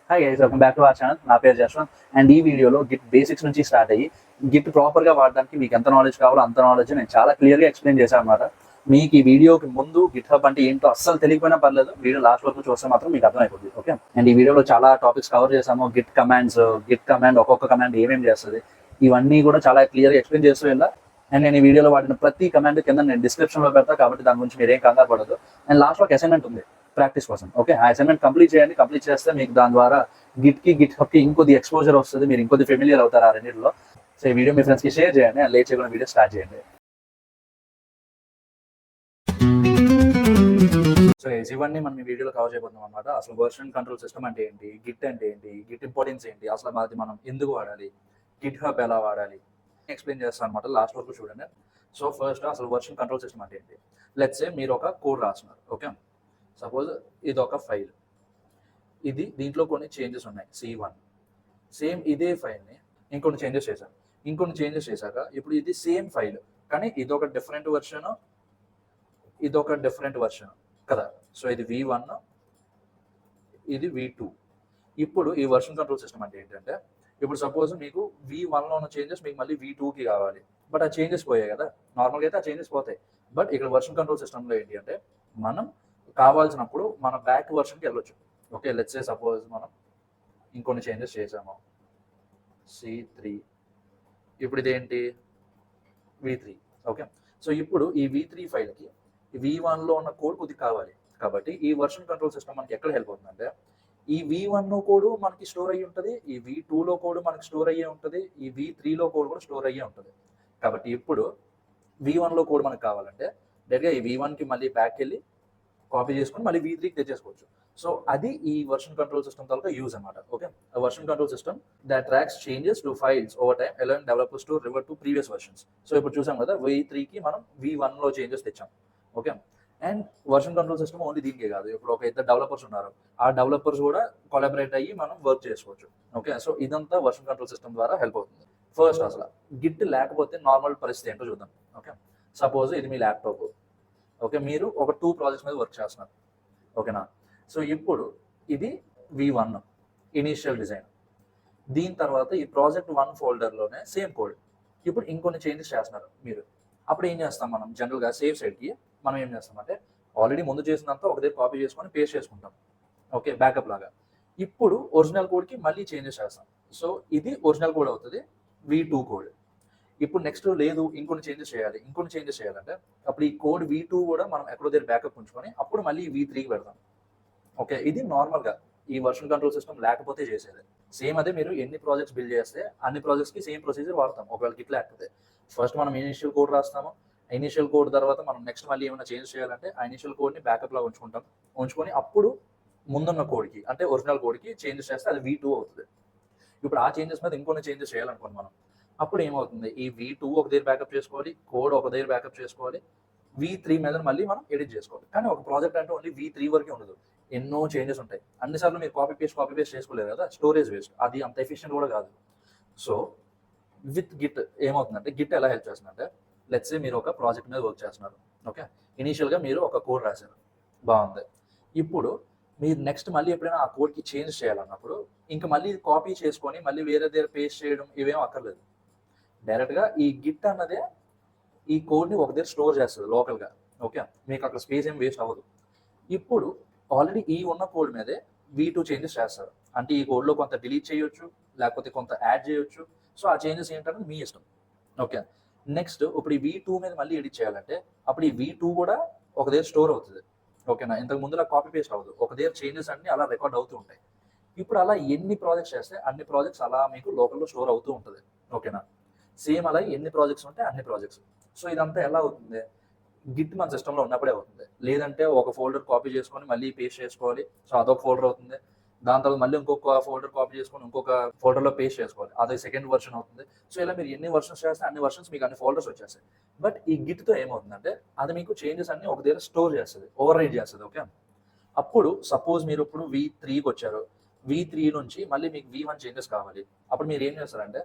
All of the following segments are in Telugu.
Hi guys, welcome back to our channel. నా పేరు జశ్వంత్ అండ్ ఈ వీడియోలో గిట్ బేసిక్స్ నుంచి స్టార్ట్ అయ్యి గిట్ ప్రాపర్గా వాడడానికి మీకు ఎంత నాలెడ్జ్ కావాలో అంత నాలెడ్జ్ నేను చాలా క్లియర్గా ఎక్స్ప్లెయిన్ చేశాను అనమాట. మీకు ఈ వీడియోకి ముందు గిట్ హబ్ అంటే ఏంటో అస్సలు తెలియకపోయినా పర్లేదు, వీడియో లాస్ట్ వరకు చూస్తే మాత్రం మీకు అర్థమైపోతుంది. ఓకే, అండ్ ఈ వీడియోలో చాలా టాపిక్స్ కవర్ చేశాము. గిట్ కమాండ్ ఒక్కొక్క కమాండ్ ఏమేమి చేస్తుంది ఇవన్నీ కూడా చాలా క్లియర్గా ఎక్స్ప్లెయిన్ చేస్తూ వెళ్ళా. అండ్ నేను ఈ వీడియోలో వాడిన ప్రతి కమాండ్ కింద నేను డిస్క్రిప్షన్లో పెడతా, కాబట్టి దాని గురించి మీరేం కంగారు పడదు. అండ్ లాస్ట్ ఒక అసైన్మెంట్ ఉంది ప్రాక్టీస్ కోసం. ఓకే, ఆ అసైన్మెంట్ కంప్లీట్ చేయండి. కంప్లీట్ చేస్తే మీకు దాని ద్వారా గిట్ హబ్ కి ఇంకొద్ది ఎక్స్పోజర్ వస్తుంది, మీరు ఇంకొద్ది ఫెమిలియర్ అవుతారు ఆ రెండింటిలో. సో ఈ వీడియో మీ ఫ్రెండ్స్ కి షేర్ చేయండి, లేట్ చేయకుండా వీడియో స్టార్ట్ చేయండి. సో ఇవన్నీ మనం ఈ వీడియోలో కవర్ చేయబోతున్నాం అనమాట. అసలు వర్షన్ కంట్రోల్ సిస్టమ్ అంటే ఏంటి, గిట్ అంటే ఏంటి, గిట్ ఇంపార్టెన్స్ ఏంటి, అసలు అది మనం ఎందుకు వాడాలి, గిట్ హబ్ ఎలా వాడాలి ఎక్స్ప్లెయిన్ చేస్తాను అనమాట. లాస్ట్ వరకు చూడండి. సో ఫస్ట్ అసలు వర్షన్ కంట్రోల్ సిస్టమ్ అంటే ఏంటి. లెట్స్ సే మీరు ఒక కోడ్ రాస్తున్నారు. ఓకే, సపోజ్ ఇది ఒక ఫైల్, ఇది దీంట్లో కొన్ని చేంజెస్ ఉన్నాయి C1. సేమ్ ఇదే ఫైల్ని ఇంకొన్ని చేంజెస్ చేశాక ఇప్పుడు ఇది సేమ్ ఫైల్ కానీ ఇదొక డిఫరెంట్ వర్షన్, ఇదొక డిఫరెంట్ వర్షన్ కదా. సో ఇది V1, ఇది V2. ఇప్పుడు ఈ వర్షన్ కంట్రోల్ సిస్టమ్ అంటే ఏంటంటే, ఇప్పుడు సపోజ్ మీకు V1లో ఉన్న చేంజెస్ మీకు మళ్ళీ V2కి కావాలి, బట్ ఆ చేంజెస్ పోయాయి కదా. నార్మల్గా అయితే ఆ చేంజెస్ పోతాయి, బట్ ఇక్కడ వర్షన్ కంట్రోల్ సిస్టంలో ఏంటి అంటే మనం కావాల్సినప్పుడు మన బ్యాక్ వర్షన్కి వెళ్ళొచ్చు. ఓకే, లెట్స్ సే సపోజ్ మనం ఇంకొన్ని చేంజెస్ చేసాము C3, ఇప్పుడు ఇదేంటి V3. ఓకే, సో ఇప్పుడు ఈ V3 ఫైల్కి V1లో ఉన్న కోడ్ కొద్దిగా కావాలి, కాబట్టి ఈ వర్షన్ కంట్రోల్ సిస్టమ్ మనకి ఎక్కడ హెల్ప్ అవుతుందంటే, ఈ V1 కోడ్ మనకి స్టోర్ అయ్యి ఉంటుంది, ఈ V2లో కోడ్ మనకి స్టోర్ అయ్యే ఉంటుంది, ఈ V3లో కోడ్ కూడా స్టోర్ అయ్యే ఉంటుంది. కాబట్టి ఇప్పుడు V1లో కోడ్ మనకు కావాలంటే డైరెక్ట్గా ఈ V1కి మళ్ళీ బ్యాక్ వెళ్ళి కాపీ చేసుకొని మళ్ళీ V3కి తెచ్చేసుకోవచ్చు. సో అది ఈ వర్షన్ కంట్రోల్ సిస్టమ్ తాలూకా యూజ్ అనమాట. Okay, version control system that tracks changes to files over time allowing developers to revert to previous versions. So ఇప్పుడు చూసాం కదా, V3కి మనం V1లో చేంజెస్ తెచ్చాం. Okay, end version control system only దీనికే కాదు, ఇప్పుడు ఒక ఇద్దరు డెవలపర్స్ ఉన్నారు, ఆ డెవలపర్స్ కూడా కొలాబరేట్ అయ్యి మనం వర్క్ చేసుకోవచ్చు. ఓకే, సో ఇదంతా వర్షన్ కంట్రోల్ సిస్టమ్ ద్వారా హెల్ప్ అవుతుంది. ఫస్ట్ అసలు గిట్ లేకపోతే నార్మల్ పరిస్థితి ఏంటో చూద్దాం. ఓకే, సపోజ్ ఇది మీ ల్యాప్టాప్. ఓకే, మీరు ఒక 2 ప్రాజెక్ట్స్ మీద వర్క్ చేస్తున్నారు. ఓకేనా, సో ఇప్పుడు ఇది V1 ఇనీషియల్ డిజైన్. దీని తర్వాత ఈ ప్రాజెక్ట్ 1 ఫోల్డర్లోనే సేమ్ కోడ్ ఇప్పుడు ఇంకొన్ని చేంజెస్ చేస్తున్నారు మీరు. అప్పుడు ఏం చేస్తాం మనం జనరల్గా సేఫ్ సైడ్కి మనం ఏం చేస్తామంటే ఆల్రెడీ ముందు చేసినంత ఒక దగ్గర కాపీ చేసుకొని పేస్ట్ చేసుకుంటాం. ఓకే, బ్యాకప్ లాగా. ఇప్పుడు ఒరిజినల్ కోడ్కి మళ్ళీ చేంజెస్ చేస్తాం. సో ఇది ఒరిజినల్ కోడ్ అవుతుంది, V2 కోడ్. ఇప్పుడు నెక్స్ట్ లేదు ఇంకొన్ని చేంజెస్ చేయాలంటే అప్పుడు ఈ కోడ్ V2 కూడా మనం ఎక్కడో దగ్గర బ్యాకప్ ఉంచుకొని అప్పుడు మళ్ళీ V3కి పెడతాం. ఓకే, ఇది నార్మల్గా ఈ వర్షన్ కంట్రోల్ సిస్టమ్ లేకపోతే చేసేది. సేమ్ అదే మీరు ఎన్ని ప్రాజెక్ట్స్ బిల్డ్ చేస్తే అన్ని ప్రాజెక్ట్స్కి సేమ్ ప్రొసీజర్ వాడతాం. ఒకవేళ గిట్ లేకపోతే ఫస్ట్ మనం ఇనిషియల్ కోడ్ రాస్తాము, ఇనిషియల్ కోడ్ తర్వాత మనం నెక్స్ట్ మళ్ళీ ఏమైనా చేంజ్ చేయాలంటే ఆ ఇనిషియల్ కోడ్ని బ్యాకప్లో ఉంచుకొని అప్పుడు ముందున్న కోడ్కి అంటే ఒరిజినల్ కోడ్కి చేంజెస్ చేస్తే అది V2 అవుతుంది. ఇప్పుడు ఆ చేంజెస్ మీద ఇంకొన్ని చేంజెస్ చేయాలనుకోండి మనం, అప్పుడు ఏమవుతుంది, ఈ V2 ఒక దగ్గర బ్యాకప్ చేసుకోవాలి, కోడ్ ఒక దగ్గర బ్యాకప్ చేసుకోవాలి, V3 మీద మళ్ళీ మనం ఎడిట్ చేసుకోవాలి. కానీ ఒక ప్రాజెక్ట్ అంటే ఓన్లీ V3 వరకే ఉండదు, ఎన్నో చేంజెస్ ఉంటాయి. అన్నిసార్లు మీరు కాపీ పేస్ట్ చేసుకోలేదు కదా, స్టోరేజ్ వేస్ట్, అది అంత ఎఫిషియెంట్ కూడా కాదు. సో విత్ గిట్ ఏమవుతుందంటే, గిట్ ఎలా హెల్ప్ చేస్తుందంటే, లెట్స్ సే మీరు ఒక ప్రాజెక్ట్ మీద వర్క్ చేస్తున్నారు. ఓకే, ఇనీషియల్గా మీరు ఒక కోడ్ రాశారు, బాగుంది. ఇప్పుడు మీరు నెక్స్ట్ మళ్ళీ ఎప్పుడైనా ఆ కోడ్కి చేంజ్ చేయాలన్నప్పుడు ఇంకా మళ్ళీ కాపీ చేసుకొని మళ్ళీ వేరే దగ్గర పేస్ట్ చేయడం ఇవేం అక్కర్లేదు. డైరెక్ట్గా ఈ గిట్ అన్నదే ఈ కోడ్ని ఒక దగ్గర స్టోర్ చేస్తుంది లోకల్గా. ఓకే, మీకు అక్కడ స్పేస్ ఏం వేస్ట్ అవ్వదు. ఇప్పుడు ఆల్రెడీ ఈ ఉన్న కోడ్ మీదే V2 చేంజెస్ చేస్తారు, అంటే ఈ కోడ్లో కొంత డిలీట్ చేయొచ్చు, లేకపోతే కొంత యాడ్ చేయొచ్చు. సో ఆ చేంజెస్ ఏంటంటే మీ ఇష్టం. ఓకే, నెక్స్ట్ ఇప్పుడు ఈ V2 మీద మళ్ళీ ఎడిట్ చేయాలంటే అప్పుడు ఈ V2 కూడా ఒక దగ్గర స్టోర్ అవుతుంది. ఓకేనా, ఇంతకు ముందులా కాపీ పేస్ట్ అవ్వదు, ఒక దగ్గర చేంజెస్ అన్ని అలా రికార్డ్ అవుతూ ఉంటాయి. ఇప్పుడు అలా ఎన్ని ప్రాజెక్ట్స్ చేస్తే అన్ని ప్రాజెక్ట్స్ అలా మీకు లోకల్లో స్టోర్ అవుతూ ఉంటుంది. ఓకేనా, సేమ్ అలా ఎన్ని ప్రాజెక్ట్స్ ఉంటే అన్ని ప్రాజెక్ట్స్. సో ఇదంతా ఎలా అవుతుంది, గిట్ మన సిస్టంలో ఉన్నప్పుడే అవుతుంది. లేదంటే ఒక ఫోల్డర్ కాపీ చేసుకొని మళ్ళీ పేస్ట్ చేసుకోవాలి, సో అదొక ఫోల్డర్ అవుతుంది. దాని తర్వాత మళ్ళీ ఇంకొక ఫోల్డర్ కాపీ చేసుకొని ఇంకొక ఫోల్డర్లో పేస్ట్ చేసుకోవాలి, అదే సెకండ్ వర్షన్ అవుతుంది. సో ఇలా మీరు ఎన్ని వర్షన్స్ చేస్తే అన్ని వర్షన్స్ మీకు అన్ని ఫోల్డర్స్ వచ్చేస్తాయి. బట్ ఈ గిట్తో ఏమవుతుందంటే అది మీకు చేంజెస్ అన్ని ఒక దగ్గర స్టోర్ చేస్తుంది, ఓవర్ రైడ్ చేస్తుంది. ఓకే, అప్పుడు సపోజ్ మీరు ఇప్పుడు V3కి వచ్చారు, V3 నుంచి మళ్ళీ మీకు V1 చేంజెస్ కావాలి. అప్పుడు మీరు ఏం చేస్తారంటే,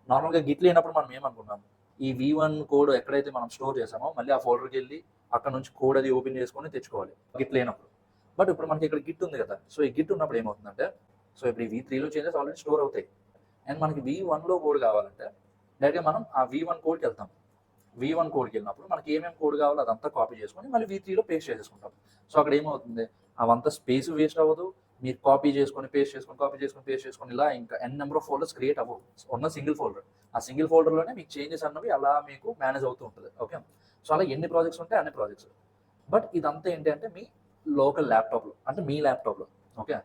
నార్మల్గా గిట్ లేనప్పుడు మనం ఏమనుకున్నాం, ఈ V1 కోడ్ ఎక్కడైతే మనం స్టోర్ చేసామో మళ్ళీ ఆ ఫోల్డర్కి వెళ్ళి అక్కడ నుంచి కోడ్ అది ఓపెన్ చేసుకొని తెచ్చుకోవాలి గిట్ లేనప్పుడు. బట్ ఇప్పుడు మనకి ఇక్కడ గిట్ ఉంది కదా, సో ఈ గిట్ ఉన్నప్పుడు ఏమవుతుందంటే సో ఇప్పుడు ఈ V3లో చేంజెస్ ఆల్రెడీ స్టోర్ అవుతాయి. అండ్ మనకి V1లో కోడ్ కావాలంటే డైరెక్ట్గా మనం ఆ V1 కోడ్కి వెళ్తాం. V1 కోడ్కి వెళ్ళినప్పుడు మనకి ఏమేమి కోడ్ కావాలో అదంతా కాపీ చేసుకొని మళ్ళీ V3లో పేస్ట్ చేసేసుకుంటాం. సో అక్కడ ఏమవుతుంది, అవంతా స్పేస్ వేస్ట్ అవ్వదు. మీరు కాపీ చేసుకొని పేస్ట్ చేసుకొని కాపీ చేసుకొని పేస్ట్ చేసుకొని ఇలా ఇంకా ఎన్ నెంబర్ ఆఫ్ ఫోల్డర్స్ క్రియేట్ అవ్వవు. ఉన్న సింగిల్ ఫోల్డర్, ఆ సింగిల్ ఫోల్డర్లోనే మీకు చేంజెస్ అన్నవి అలా మీకు మేనేజ్ అవుతూ ఉంటుంది. ఓకే, సో అలా ఎన్ని ప్రాజెక్ట్స్ ఉంటే అన్ని ప్రాజెక్ట్స్. బట్ ఇదంతా ఏంటి అంటే మీ లోకల్ ల్యాప్టాప్లో, అంటే మీ ల్యాప్టాప్లో. ఓకే,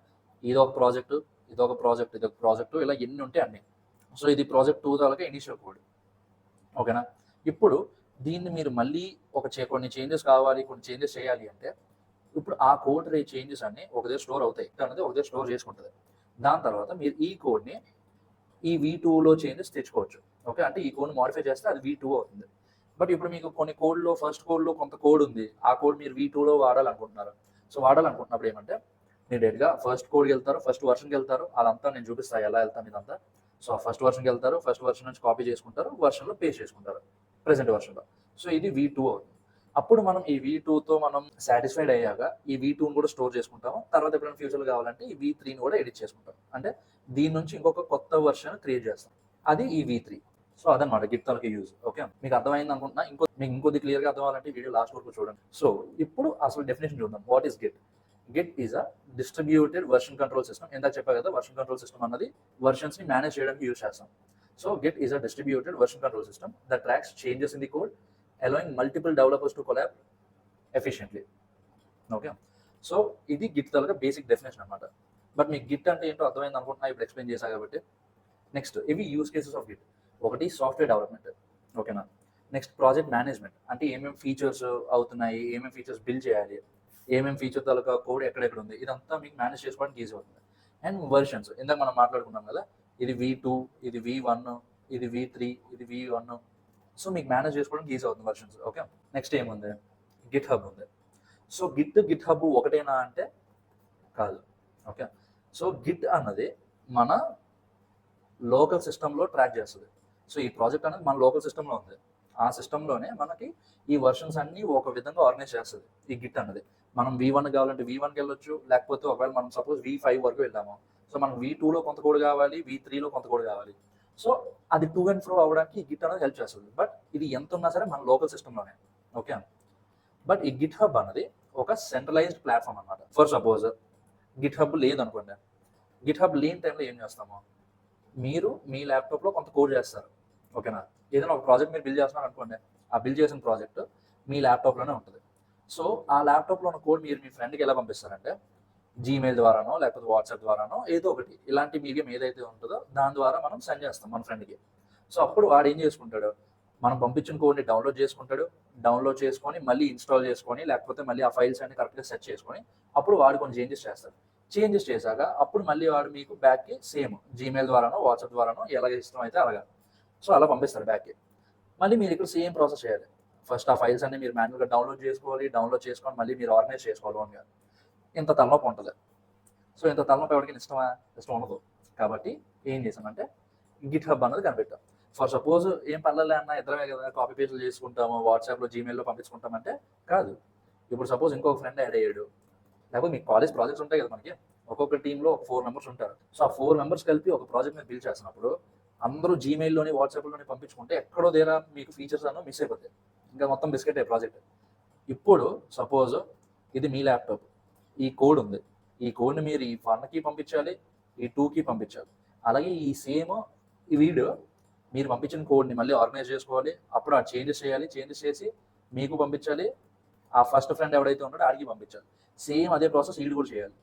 ఇదొక ప్రాజెక్టు, ఇదొక ప్రాజెక్ట్, ఇదొక ప్రాజెక్టు, ఇలా ఎన్ని ఉంటే అన్ని. సో ఇది ప్రాజెక్ట్ 2 తాలూకా ఇనిషియల్ కోడ్. ఓకేనా, ఇప్పుడు దీన్ని మీరు మళ్ళీ కొన్ని చేంజెస్ కావాలి, కొన్ని చేంజెస్ చేయాలి అంటే ఇప్పుడు ఆ కోడ్ చేంజెస్ అన్ని ఒక దగ్గర స్టోర్ అవుతాయి, అనేది ఒక దగ్గర స్టోర్ చేసుకుంటుంది. దాని తర్వాత మీరు ఈ కోడ్ని ఈ V2లో చేంజెస్ తెచ్చుకోవచ్చు. ఓకే, అంటే ఈ కోడ్ని మాడిఫై చేస్తే అది V2 అవుతుంది. బట్ ఇప్పుడు మీకు కొన్ని కోడ్లో, ఫస్ట్ కోడ్లో కొంత కోడ్ ఉంది, ఆ కోడ్ మీరు V2లో వాడాలనుకుంటున్నారు. సో వాడాలనుకుంటున్నప్పుడు ఏమంటే మీరు డైరెక్ట్గా ఫస్ట్ కోడ్కి వెళ్తారు, ఫస్ట్ వర్షన్కి వెళ్తారు. అదంతా నేను చూపిస్తాను ఎలా వెళ్తాను ఇదంతా. సో ఫస్ట్ వర్షన్కి వెళ్తారు, ఫస్ట్ వర్షన్ నుంచి కాపీ చేసుకుంటారు, వర్షన్లో పేస్ట్ చేసుకుంటారు ప్రెసెంట్ వర్షన్లో. సో ఇది V2 అవుతుంది. అప్పుడు మనం ఈ V2తో మనం సాటిస్ఫైడ్ అయ్యాక ఈ V2ని కూడా స్టోర్ చేసుకుంటాము. తర్వాత ఎప్పుడైనా ఫ్యూచర్లో కావాలంటే ఈ V3ని కూడా ఎడిట్ చేసుకుంటాం. అంటే దీని నుంచి ఇంకొక కొత్త వర్షన్ క్రియేట్ చేస్తాం, అది ఈ V3. సో అదనమాట గిట్ తాలూకా యూజ్. ఓకే, మీకు అర్థమైంది అనుకుంటున్నా. మీకు ఇంకొద్ది క్లియర్గా అర్థం అవ్వాలంటే వీడియో లాస్ట్ వరకు చూడండి. సో ఇప్పుడు అసలు డెఫినేషన్ చూద్దాం. What is Git? Git is a distributed version control system. ఇందాక చెప్పా కదా, వర్షన్ కంట్రోల్ సిస్టమ్ అన్నది వర్షన్స్ని మేనేజ్ చేయడానికి యూజ్ చేస్తాం. So Git is a distributed version control system that tracks changes in the code, allowing multiple developers to collab efficiently. Okay, so ఇది గిట్ తాలూకా బేసిక్ డెఫినేషన్ అనమాట. బట్ మీకు గిట్ అంటే ఏంటో అర్థమైంది అనుకుంటున్నా, ఇప్పుడు ఎక్స్ప్లెయిన్ చేశా కాబట్టి. నెక్స్ట్ ఇవి యూజ్ కేసెస్ ఆఫ్ గిట్. ఒకటి సాఫ్ట్వేర్ డెవలప్మెంట్. ఓకేనా, నెక్స్ట్ ప్రాజెక్ట్ మేనేజ్మెంట్, అంటే ఏమేమి ఫీచర్స్ అవుతున్నాయి, ఏమేమి ఫీచర్స్ బిల్డ్ చేయాలి, ఏమేమి ఫీచర్ తాలూకా కోడ్ ఎక్కడెక్కడ ఉంది, ఇదంతా మీకు మేనేజ్ చేసుకోవడానికి ఈజీ అవుతుంది. అండ్ వర్షన్స్, ఇందాక మనం మాట్లాడుకున్నాం కదా, ఇది V2, ఇది V1, ఇది V3, ఇది V1. సో మీకు మేనేజ్ చేసుకోవడానికి ఈజీ అవుతుంది వర్షన్స్. ఓకే, నెక్స్ట్ ఏముంది, గిట్ హబ్ ఉంది. సో గిట్ హబ్ ఒకటేనా అంటే కాదు. ఓకే, సో గిట్ అన్నది మన లోకల్ సిస్టంలో ట్రాక్ చేస్తుంది. సో ఈ ప్రాజెక్ట్ అనేది మన లోకల్ సిస్టంలో ఉంది. ఆ సిస్టంలోనే మనకి ఈ వర్షన్స్ అన్ని ఒక విధంగా ఆర్గనైజ్ చేస్తుంది ఈ గిట్ అన్నది. మనం V1 కావాలంటే V1కి వెళ్ళొచ్చు, లేకపోతే ఒకవేళ మనం సపోజ్ V5 వరకు వెళ్ళాము, సో మనం V2లో కొంత కోడ్ కావాలి, V3లో కొంత కోడ్ కావాలి. సో అది టూ అండ్ ఫ్రో అవ్వడానికి ఈ గిట్ అనేది హెల్ప్ చేస్తుంది. బట్ ఇది ఎంత ఉన్నా సరే మన లోకల్ సిస్టంలోనే. ఓకే, బట్ ఈ గిట్ హబ్ అనేది ఒక సెంట్రలైజ్డ్ ప్లాట్ఫామ్ అనమాట. ఫర్ సపోజ్ గిట్ హబ్ లేదనుకోండి, గిట్ హబ్ లేని టైంలో ఏం చేస్తాము, మీరు మీ ల్యాప్టాప్లో కొంత కోడ్ చేస్తారు. ఓకేనా, ఏదైనా ఒక ప్రాజెక్ట్ మీరు బిల్డ్ చేస్తున్నారు అనుకోండి, ఆ బిల్డ్ చేసిన ప్రాజెక్ట్ మీ ల్యాప్టాప్లోనే ఉంటుంది. సో ఆ ల్యాప్టాప్లో ఉన్న కోడ్ మీరు మీ ఫ్రెండ్కి ఎలా పంపిస్తారంటే జీమెయిల్ ద్వారానో లేకపోతే వాట్సాప్ ద్వారానో ఏదో ఒకటి, ఇలాంటి మీడియం ఏదైతే ఉంటుందో దాని ద్వారా మనం సెండ్ చేస్తాం మన ఫ్రెండ్కి. సో అప్పుడు వాడు ఏం చేసుకుంటాడు, మనం పంపించిన కోడ్ని డౌన్లోడ్ చేసుకుంటాడు. డౌన్లోడ్ చేసుకొని మళ్ళీ ఇన్స్టాల్ చేసుకొని, లేకపోతే మళ్ళీ ఆ ఫైల్స్ అన్ని కరెక్ట్గా సెట్ చేసుకొని అప్పుడు వాడు కొన్ని చేంజెస్ చేస్తాడు. చేంజెస్ చేశాక అప్పుడు మళ్ళీ వాడు మీకు బ్యాక్కి సేమ్ జీమెయిల్ ద్వారానో వాట్సాప్ ద్వారానో ఎలాగ ఇష్టం అయితే అలాగా, సో అలా పంపిస్తారు బ్యాక్కి. మళ్ళీ మీరు ఇక్కడ సేమ్ ప్రాసెస్ చేయాలి. ఫస్ట్ ఆ ఫైల్స్ అన్ని మీరు మాన్యువల్గా డౌన్లోడ్ చేసుకోవాలి, డౌన్లోడ్ చేసుకొని మళ్ళీ మీరు ఆర్గనైజ్ చేసుకోవాలి ఓన్గా. ఇంత తలనొప్పి ఉంటుంది. సో ఇంత తలనొప్పి ఎవరికి ఇష్టం ఉండదు. కాబట్టి ఏం చేసామంటే గిట్ హబ్ అనేది కనిపెట్టాం. ఫర్ సపోజ్ ఏం పర్లేదు అన్న, ఇద్దరమే కదా కాపీ పేస్ట్లు చేసుకుంటాము, వాట్సాప్లో జీమెయిల్లో పంపించుకుంటామంటే కాదు. ఇప్పుడు సపోజ్ ఇంకొక ఫ్రెండ్ యాడ్ అయ్యాడు, లేకపోతే మీకు కాలేజ్ ప్రాజెక్ట్స్ ఉంటాయి కదా మనకి, ఒక్కొక్క టీంలో ఒక 4 మెంబర్స్ ఉంటారు. సో ఆ 4 మెంబర్స్ కలిపి ఒక ప్రాజెక్ట్ మీద బిల్డ్ చేస్తున్నప్పుడు అందరూ జీమెయిల్లోని వాట్సాప్లోని పంపించుకుంటే ఎక్కడో దగ్గర మీకు ఫీచర్స్ అన్న మిస్ అయిపోతాయి, ఇంకా మొత్తం బిస్కెట్ అయ్యే ప్రాజెక్ట్. ఇప్పుడు సపోజ్ ఇది మీ ల్యాప్టాప్, ఈ కోడ్ ఉంది, ఈ కోడ్ని మీరు ఈ 1కి పంపించాలి, ఈ 2కి పంపించాలి. అలాగే ఈ సేమ్ ఈ వీడియో మీరు పంపించిన కోడ్ని మళ్ళీ ఆర్గనైజ్ చేసుకోవాలి, అప్పుడు ఆ చేంజెస్ చేయాలి, చేంజెస్ చేసి మీకు పంపించాలి, ఆ ఫస్ట్ ఫ్రెండ్ ఎవడైతే ఉన్నాడో ఆడికి పంపించాలి. సేమ్ అదే ప్రాసెస్ వీడు కూడా చేయాలి.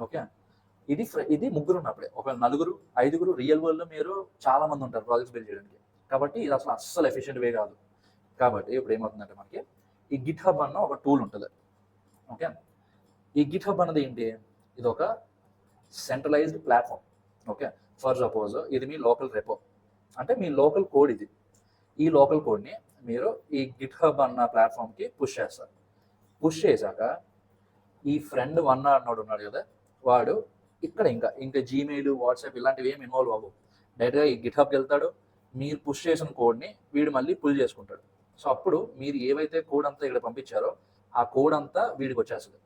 ఓకే, ఇది ముగ్గురు ఉన్నప్పుడే. ఒక 4, 5 రియల్ వరల్డ్లో మీరు చాలా మంది ఉంటారు ప్రాజెక్ట్స్ బిల్డ్ చేయడానికి. కాబట్టి ఇది అస్సలు ఎఫిషియెంట్ వే కాదు. కాబట్టి ఇప్పుడు ఏమవుతుందంటే మనకి ఈ గిట్ హబ్ అన్న ఒక టూల్ ఉంటుంది. ఓకే, ఈ గిట్ హబ్ అన్నది ఏంటి, ఇది ఒక centralized platform. Okay, for suppose ఇది మీ లోకల్ రెపో, అంటే మీ లోకల్ కోడ్ ఇది. ఈ లోకల్ కోడ్ని మీరు ఈ గిట్ హబ్ అన్న ప్లాట్ఫామ్కి పుష్ చేస్తారు. పుష్ చేశాక ఈ ఫ్రెండ్ 1 అన్నోడు ఉన్నాడు కదా, వాడు ఇక్కడ ఇంకా జీమెయిల్ వాట్సాప్ ఇలాంటివి ఏమి ఇన్వాల్వ్ అవ్వవు. డైరెక్ట్గా ఈ గిట్ హబ్కి వెళ్తాడు, మీరు పుష్ చేసిన కోడ్ని వీడు మళ్ళీ పుల్ చేసుకుంటాడు. సో అప్పుడు మీరు ఏవైతే కోడ్ అంతా ఇక్కడ పంపించారో ఆ కోడ్ అంతా వీడికి వచ్చేస్తుంది.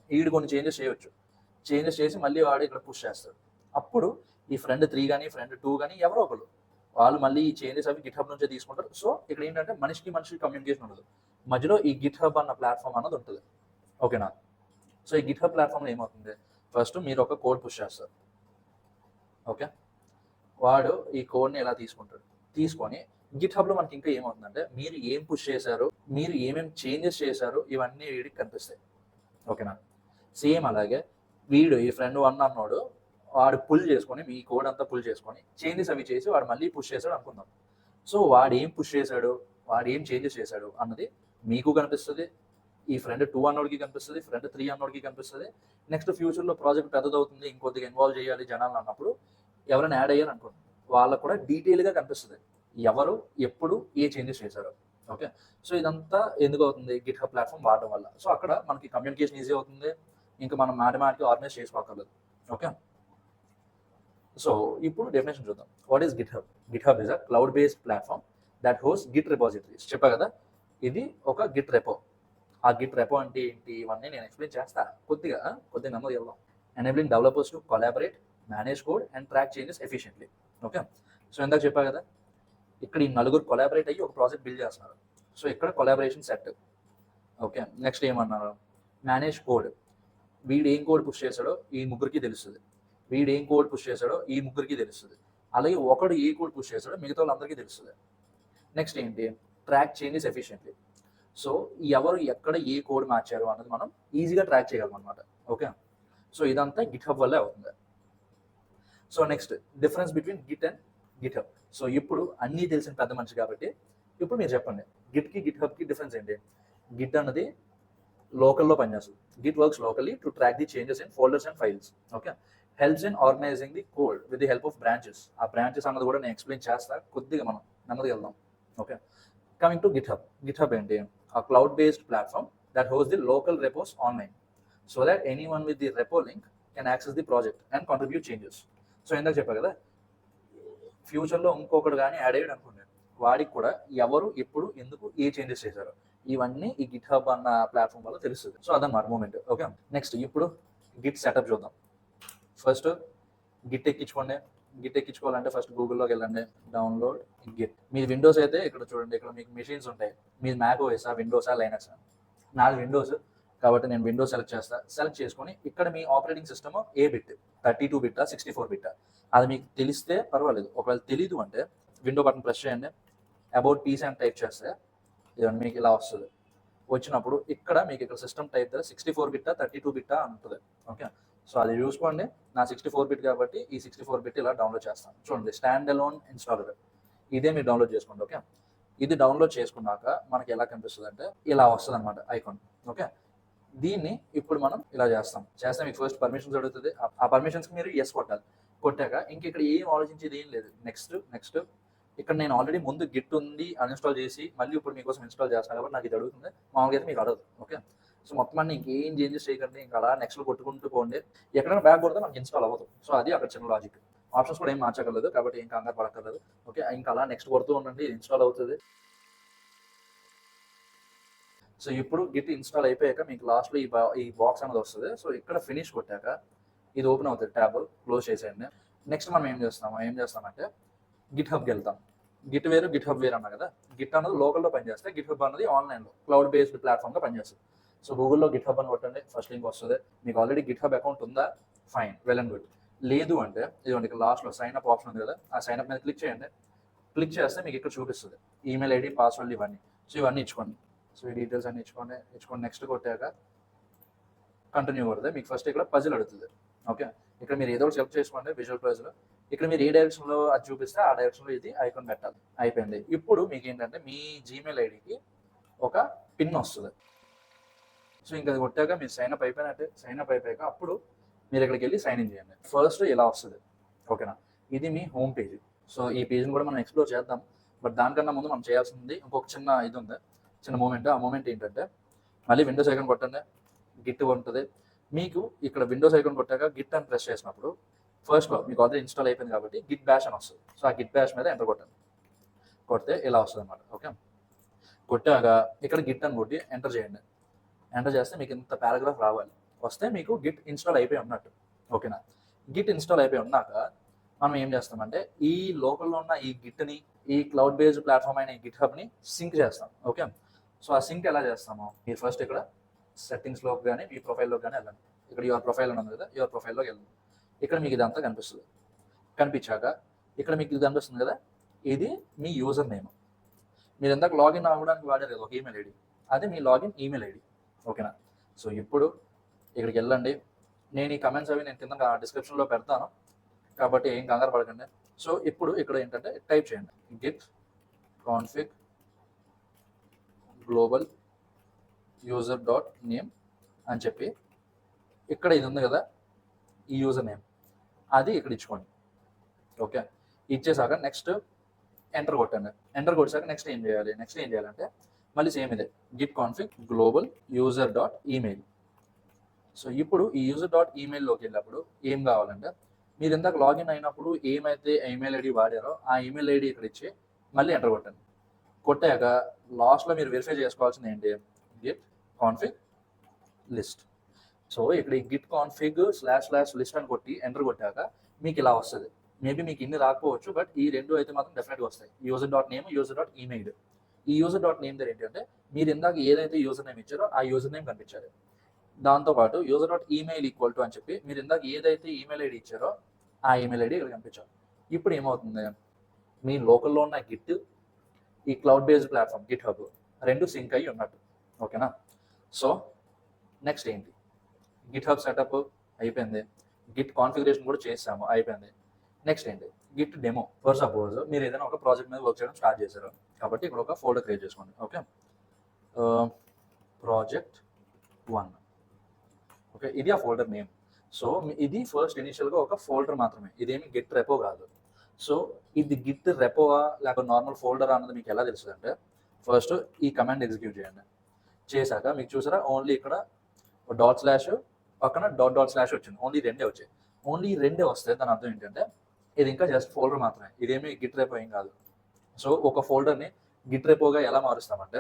వీడు కొన్ని చేంజెస్ చేయవచ్చు, చేంజెస్ చేసి మళ్ళీ వాడు ఇక్కడ పుష్ చేస్తాడు. అప్పుడు ఈ ఫ్రెండ్ 3 కానీ ఫ్రెండ్ 2 కానీ ఎవరో ఒకరు వాళ్ళు మళ్ళీ ఈ చేంజెస్ అవి గిట్ హబ్ నుంచే తీసుకుంటారు. సో ఇక్కడ ఏంటంటే మనిషికి కమ్యూనికేషన్ ఉండదు. మధ్యలో ఈ గిట్ హబ్ అన్న ప్లాట్ఫామ్ అన్నది ఉంటుంది. ఓకేనా? సో ఈ గిట్ హబ్ ప్లాట్ఫామ్లో ఏమవుతుంది, ఫస్ట్ మీరు ఒక కోడ్ పుష్ చేస్తారు. ఓకే, వాడు ఈ కోడ్ని ఎలా తీసుకుంటాడు, తీసుకొని గిట్ హబ్లో మనకి ఇంకా ఏమవుతుందంటే మీరు ఏం పుష్ చేశారు, మీరు ఏమేమి చేంజెస్ చేశారు ఇవన్నీ వీడికి కనిపిస్తాయి. ఓకేనా? సేమ్ అలాగే వీడు ఈ ఫ్రెండ్ 1 అన్నోడు వాడు పుల్ చేసుకొని మీ కోడ్ అంతా పుల్ చేసుకొని చేంజెస్ అవి చేసి వాడు మళ్ళీ పుష్ చేశాడు అనుకుందాం. సో వాడు ఏం పుష్ చేశాడు, వాడు ఏం చేంజెస్ చేశాడు అన్నది మీకు కనిపిస్తుంది, ఈ ఫ్రెండ్ 2 అన్నోడికి కనిపిస్తుంది, ఫ్రెండ్ 3 అన్నోడికి కనిపిస్తుంది. నెక్స్ట్ ఫ్యూచర్లో ప్రాజెక్ట్ పెద్దదవుతుంది, ఇంకొద్దిగా ఇన్వాల్వ్ చేయాలి జనాలు అన్నప్పుడు ఎవరైనా యాడ్ అయ్యారు అనుకోండి, వాళ్ళకు కూడా డీటెయిల్గా కనిపిస్తుంది ఎవరు ఎప్పుడు ఏ చేంజెస్ చేశారు. ఓకే, సో ఇదంతా ఎందుకు అవుతుంది, గిట్ హబ్ ప్లాట్ఫామ్ వాడడం వల్ల. సో అక్కడ మనకి కమ్యూనికేషన్ ఈజీ అవుతుంది, ఇంకా మనం మాటిమాటికి ఆర్గనైజ్ చేసుకోకర్లేదు. ఓకే, సో ఇప్పుడు డెఫినేషన్ చూద్దాం. What is Git hub? Git how is a cloud based platform that host Git repositories. చెప్పా కదా, ఇది ఒక గిట్ రెపో. ఆ గిట్ రెపో అంటే ఏంటి ఇవన్నీ నేను ఎక్స్ప్లెయిన్ చేస్తా కొద్దిగా నెమ్మది వెళ్దాం. Enabling developers to collaborate, manage code and track changes efficiently. Okay, so ఇందాక చెప్పా కదా, ఇక్కడ ఈ నలుగురు కొలాబరేట్ అయ్యి ఒక ప్రాజెక్ట్ బిల్డ్ చేస్తున్నారు. సో ఇక్కడ కొలాబరేషన్ సెట్. ఓకే, నెక్స్ట్ ఏమన్నారు, మేనేజ్ కోడ్. వీడు ఏం కోడ్ పుష్ చేశాడో ఈ ముగ్గురికి తెలుస్తుంది, వీడు ఏం కోడ్ పుష్ చేశాడో ఈ ముగ్గురికి తెలుస్తుంది, అలాగే ఒకడు ఏ కోడ్ పుష్ చేశాడో మిగతా వాళ్ళందరికీ తెలుస్తుంది. నెక్స్ట్ ఏంటి, ట్రాక్ చేంజెస్ ఎఫిషియెంట్లీ. సో ఎవరు ఎక్కడ ఏ కోడ్ మార్చారు అన్నది మనం ఈజీగా ట్రాక్ చేయగలం అనమాట. ఓకే, సో ఇదంతా గిట్ హబ్ వల్లే అవుతుంది. So next difference between git and GitHub. So ఇప్పుడు అన్నీ తెలిసిన పెద్ద మనిషి కాబట్టి ఇప్పుడు మీరు చెప్పండి, గిట్కి గిట్ హబ్కి డిఫరెన్స్ ఏంటి? గిట్ అన్నది లోకల్లో పనిచేస్తుంది. Git works locally to track the changes in folders and files. Okay, helps in organizing the code with the help of branches. ఆ బ్రాంచెస్ అన్నది కూడా నేను ఎక్స్ప్లెయిన్ చేస్తా, కొద్దిగా మనం నెమ్మదిగా వెళ్దాం. Okay, coming to Git hub. Git hub ఏంటి, a cloud-based platform that hosts the local repos online so that anyone with the repo link can access the project and contribute changes. So ఇందాక చెప్పా కదా, ఫ్యూచర్లో ఇంకొకటి కానీ యాడ్ అయ్యాడు అనుకోండి, వాడికి కూడా ఎవరు ఎప్పుడు ఎందుకు ఏ చేంజెస్ చేశారు ఇవన్నీ ఈ గిట్ హబ్ అన్న ప్లాట్ఫామ్ వల్ల తెలుస్తుంది. సో అదన్నమాట మూమెంట్. ఓకే, నెక్స్ట్ ఇప్పుడు గిట్ సెటప్ చూద్దాం. ఫస్ట్ గిట్ ఎక్కించుకోండి. గిట్ ఎక్కించుకోవాలంటే ఫస్ట్ గూగుల్లోకి వెళ్ళండి, డౌన్లోడ్ గిట్. మీ విండోస్ అయితే ఇక్కడ చూడండి, ఇక్కడ మీకు మెషిన్స్ ఉంటాయి. మీరు మ్యాక్ ఓఎసా, విండోసా, లైనక్సా? నాది విండోస్ కాబట్టి నేను విండోస్ సెలెక్ట్ చేస్తా. సెలెక్ట్ చేసుకొని ఇక్కడ మీ ఆపరేటింగ్ సిస్టమ్ ఏ బిట్, 32 బిట్టా 64 బిట్టా అది మీకు తెలిస్తే పర్వాలేదు. ఒకవేళ తెలీదు అంటే విండో బటన్ ప్రెస్ చేయండి, అబౌట్ పీసీ అని టైప్ చేస్తే ఇవన్నీ మీకు ఇలా వస్తుంది. వచ్చినప్పుడు ఇక్కడ మీకు ఇక్కడ సిస్టమ్ టైప్ దగ్గర 64 బిట్టా 32 బిట్టా ఉంటుంది. ఓకే, సో అది చూసుకోండి. నా 64 బిట్ కాబట్టి ఈ 64 బిట్ ఇలా డౌన్లోడ్ చేస్తాను. చూడండి, స్టాండ్ అలోన్ ఇన్స్టాలర్ ఇదే మీరు డౌన్లోడ్ చేసుకోండి. ఓకే, ఇది డౌన్లోడ్ చేసుకున్నాక మనకి ఎలా కనిపిస్తుంది అంటే ఇలా వస్తుంది అనమాట ఐకాన్. ఓకే, దీన్ని ఇప్పుడు మనం ఇలా చేస్తే మీకు ఫస్ట్ పర్మిషన్స్ అడుగుతుంది. ఆ పర్మిషన్స్కి మీరు ఎస్ కొట్టాలి. కొట్టాక ఇంక ఇక్కడ ఏం ఆలోచించేది ఏం లేదు. నెక్స్ట్ ఇక్కడ నేను ఆల్రెడీ ముందు గిట్ ఉంది అన్ఇన్స్టాల్ చేసి మళ్ళీ ఇప్పుడు మీకోసం ఇన్స్టాల్ చేస్తాను కాబట్టి నాకు ఇది అడుగుతుంది. మామూలుగా అయితే మీకు అడగదు. ఓకే, సో మొత్తం అన్ని ఇంకేం చేంజెస్ చేయకండి, ఇంకా అలా నెక్స్ట్ కొట్టుకుంటూ పోండి. ఎక్కడైనా బ్యాక్ కొడితే మనకి ఇన్స్టాల్ అవ్వదు. సో అది అక్కడ చిన్న లాజిక్. ఆప్షన్స్ కూడా ఏం మార్చగలదు కాబట్టి ఇంకా కంగారు పడక్కర్లేదు. ఓకే, ఇంకా అలా నెక్స్ట్ కొడుతూ ఉండండి, ఇన్స్టాల్ అవుతుంది. సో ఇప్పుడు గిట్ ఇన్స్టాల్ అయిపోయాక మీకు లాస్ట్లో ఈ బాక్స్ అనేది వస్తుంది. సో ఇక్కడ ఫినిష్ కొట్టాక ఇది ఓపెన్ అవుతుంది, ట్యాబ్ క్లోజ్ చేసేయండి. నెక్స్ట్ మనం ఏం చేస్తామంటే గిట్ హబ్కి వెళ్తాం. గిట్ వేరు గిట్ హబ్ వేరు అన్నా కదా. గిట్ అన్నది లోకల్లో పనిచేస్తే, గిట్ హబ్ అన్నది ఆన్లైన్లో క్లౌడ్ బేస్డ్ ప్లాట్ఫామ్గా పనిచేస్తుంది. సో గూగుల్లో గిట్ హబ్ అని కొట్టండి, ఫస్ట్ లింక్ వస్తుంది. మీకు ఆల్రెడీ గిట్ హబ్ అకౌంట్ ఉందా, ఫైన్, వెల్ అండ్ గుడ్. లేదు అంటే ఇదిగోండి ఇక్కడ లాస్ట్లో సైన్ అప్ ఆప్షన్ ఉంది కదా, ఆ సైన్ అప్ మీద క్లిక్ చేయండి. క్లిక్ చేస్తే మీకు ఇక్కడ చూపిస్తుంది ఈమెయిల్ ఐడి, పాస్వర్డ్ ఇవన్నీ. సో ఇవన్నీ ఇచ్చుకోండి. సో ఈ డీటెయిల్స్ అన్ని ఇచ్చుకోండి. నెక్స్ట్ కొట్టాక కంటిన్యూ కొడితే మీకు ఫస్ట్ ఇక్కడ పజిల్ అడుగుతుంది. ఓకే, ఇక్కడ మీరు ఏదో ఒకటి సెలెక్ట్ చేసుకోండి, విజువల్ పజిల్. ఇక్కడ మీరు ఏ డైరెక్షన్లో అది చూపిస్తే ఆ డైరెక్షన్లో ఇది ఐకాన్ పెట్టాలి. అయిపోయింది. ఇప్పుడు మీకు ఏంటంటే మీ జీమెయిల్ ఐడికి ఒక పిన్ వస్తుంది. సో ఇంకా అది కొట్టాక మీరు సైన్ అప్ అయిపోయాక అప్పుడు మీరు ఇక్కడికి వెళ్ళి సైన్ ఇన్ చేయండి. ఫస్ట్ ఇలా వస్తుంది. ఓకేనా, ఇది మీ హోమ్ పేజ్. సో ఈ పేజ్ని కూడా మనం ఎక్స్ప్లోర్ చేద్దాం. బట్ దానికన్నా ముందు మనం చేయాల్సింది ఇంకొక చిన్న ఇది ఉంది, చిన్న మూమెంట్. ఆ మూమెంట్ ఏంటంటే మళ్ళీ విండోస్ ఐకాన్ కొట్టండి, గిట్ ఉంటుంది. మీకు ఇక్కడ విండోస్ ఐకాన్ కొట్టాక గిట్ అని ప్రెస్ చేసినప్పుడు ఫస్ట్లో మీకు ఆల్రెడీ ఇన్స్టాల్ అయిపోయింది కాబట్టి గిట్ బ్యాష్ అని వస్తుంది. సో ఆ గిట్ బ్యాష్ మీద ఎంటర్ కొట్టండి. కొడితే ఇలా వస్తుంది అనమాట. ఓకే, కొట్టాక ఇక్కడ గిట్ అని కొట్టి ఎంటర్ చేయండి. ఎంటర్ చేస్తే మీకు ఇంత పారాగ్రాఫ్ రావాలి. వస్తే మీకు గిట్ ఇన్స్టాల్ అయిపోయి ఉన్నట్టు. ఓకేనా, గిట్ ఇన్స్టాల్ అయిపోయి ఉన్నాక మనం ఏం చేస్తామంటే ఈ లోకల్లో ఉన్న ఈ గిట్ని ఈ క్లౌడ్ బేస్డ్ ప్లాట్ఫామ్ అయిన ఈ గిట్ హబ్ని సింక్ చేస్తాం. ఓకే, సో ఆ సింక్ ఎలా చేస్తాము, మీరు ఫస్ట్ ఇక్కడ సెట్టింగ్స్లోకి కానీ మీ ప్రొఫైల్లోకి కానీ వెళ్ళండి. ఇక్కడ యువర్ ప్రొఫైల్ ఉంది కదా, యువర్ ప్రొఫైల్లోకి వెళ్ళండి. ఇక్కడ మీకు ఇదంతా కనిపిస్తుంది. కనిపించాక ఇక్కడ మీకు ఇది కనిపిస్తుంది కదా, ఇది మీ యూజర్ నేమ్. మీరు ఇందాక లాగిన్ అవ్వడానికి వాడారు కదా ఒక ఈమెయిల్ ఐడి, అది మీ లాగిన్ ఈమెయిల్ ఐడి. ఓకేనా, సో ఇప్పుడు ఇక్కడికి వెళ్ళండి. నేను ఈ కమెంట్స్ అవి నేను కింద డిస్క్రిప్షన్లో పెడతాను కాబట్టి ఏం కంగారు పడకండి. సో ఇప్పుడు ఇక్కడ ఏంటంటే టైప్ చేయండి Git config global user dot name అని చెప్పి ఇక్కడ ఇది ఉంది కదా ఈ యూజర్ నేమ్, అది ఇక్కడ ఇచ్చుకోండి. ఓకే, ఇచ్చేసాక నెక్స్ట్ ఎంటర్ కొట్టండి. ఎంటర్ కొట్టాక నెక్స్ట్ ఏం చేయాలంటే మళ్ళీ సేమ్ ఇదే Git config global user dot email. So ఇప్పుడు ఈ యూజర్ డాట్ ఈమెయిల్లోకి వెళ్ళినప్పుడు ఏం కావాలంటే మీరు ఇందాక లాగిన్ అయినప్పుడు ఏమైతే ఈమెయిల్ ఐడి వాడారో ఆ ఈమెయిల్ ఐడి ఇక్కడ ఇచ్చి మళ్ళీ ఎంటర్ కొట్టండి. కొట్టాక లాస్ట్లో మీరు వెరిఫై చేసుకోవాల్సింది ఏంటి, గిట్ కాన్ఫిగ్ లిస్ట్. సో ఇక్కడ ఈ గిట్ కాన్ఫిగ్ / లిస్ట్ అని కొట్టి ఎంటర్ కొట్టాక మీకు ఇలా వస్తుంది. మేబీ మీకు ఇన్ని రాకపోవచ్చు, బట్ ఈ రెండు అయితే మాత్రం డెఫినెట్గా వస్తాయి. User dot name, user dot email. ఈ యూజర్ డాట్ నేమ్ దగ్గర ఏంటంటే మీరు ఇందాక ఏదైతే యూజర్ నేమ్ ఇచ్చారో ఆ యూజర్ నేమ్ కనిపించాలి. దాంతోపాటు user dot email equal to అని చెప్పి మీరు ఇందాక ఏదైతే ఈమెయిల్ ఐడి ఇచ్చారో ఆ ఈమెయిల్ ఐడి ఇక్కడ కనిపించాలి. ఇప్పుడు ఏమవుతుంది, మీ లోకల్లో ఉన్న గిట్ ఈ cloud based platform Git hub రెండు సింక్ అయ్యి ఉన్నట్టు. ఓకేనా, సో నెక్స్ట్ ఏంటి, గిట్ హబ్ సెటప్ అయిపోయింది, గిట్ కాన్ఫిగరేషన్ కూడా చేసాము అయిపోయింది. నెక్స్ట్ ఏంటి, గిట్ డెమో. ఫర్ సపోజ్ మీరు ఏదైనా ఒక ప్రాజెక్ట్ మీద వర్క్ చేయడం స్టార్ట్ చేశారు కాబట్టి ఇక్కడ ఒక ఫోల్డర్ క్రియేట్ చేసుకోండి. Okay, project 1. ఓకే, ఇది ఆ ఫోల్డర్ నేమ్. సో ఇది ఫస్ట్ ఇనిషియల్గా ఒక ఫోల్డర్ మాత్రమే, ఇదేమి గిట్ రెపో కాదు. సో ఇది గిట్ రెపోవా లేకపోతే నార్మల్ ఫోల్డర్ అన్నది మీకు ఎలా తెలుస్తుంది అంటే ఫస్ట్ ఈ కమాండ్ ఎగ్జిక్యూట్ చేయండి. చేశాక మీకు చూసారా ఓన్లీ ఇక్కడ // పక్కన // వచ్చింది. ఓన్లీ రెండే వచ్చాయి. ఓన్లీ రెండే వస్తాయి. దాని అర్థం ఏంటంటే ఇది ఇంకా జస్ట్ ఫోల్డర్ మాత్రమే, ఇదేమి గిట్ రెపో ఏం కాదు. సో ఒక ఫోల్డర్ని గిట్ రెపోగా ఎలా మారుస్తామంటే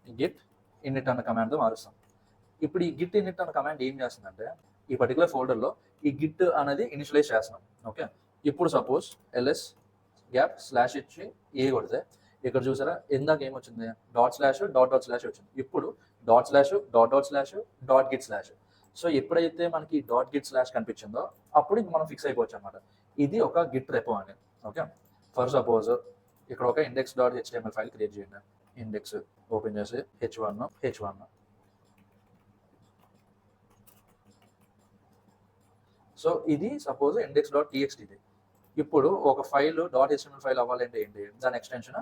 గిట్ ఇన్నిట్ అన్న కమాండ్తో మారుస్తాం. ఇప్పుడు ఈ గిట్ ఇన్నిట్ అన్న కమాండ్ ఏం చేస్తుందంటే ఈ పర్టికులర్ ఫోల్డర్లో ఈ గిట్ అనేది ఇనిషియలైజ్ చేస్తున్నాం. ఓకే, ఇప్పుడు సపోజ్ ls గ్యాప్ / ఇచ్చి ఏ కొడితే ఇక్కడ చూసారా ఇందాక ఏమొచ్చింది // వచ్చింది. ఇప్పుడు // సో ఎప్పుడైతే మనకి .git/ కనిపించిందో అప్పుడు ఇంక మనం ఫిక్స్ అయిపోవచ్చు అనమాట, ఇది ఒక గిట్ రెపో అని. ఓకే, ఫర్ సపోజ్ ఇక్కడ ఒక index.html ఫైల్ క్రియేట్ చేయండి. ఇండెక్స్ ఓపెన్ చేసి h1. సో ఇది సపోజ్ index.txt. ఇప్పుడు ఒక ఫైల్ .html ఫైల్ అవ్వాలంటే ఏంటి, దాని ఎక్స్టెన్షన్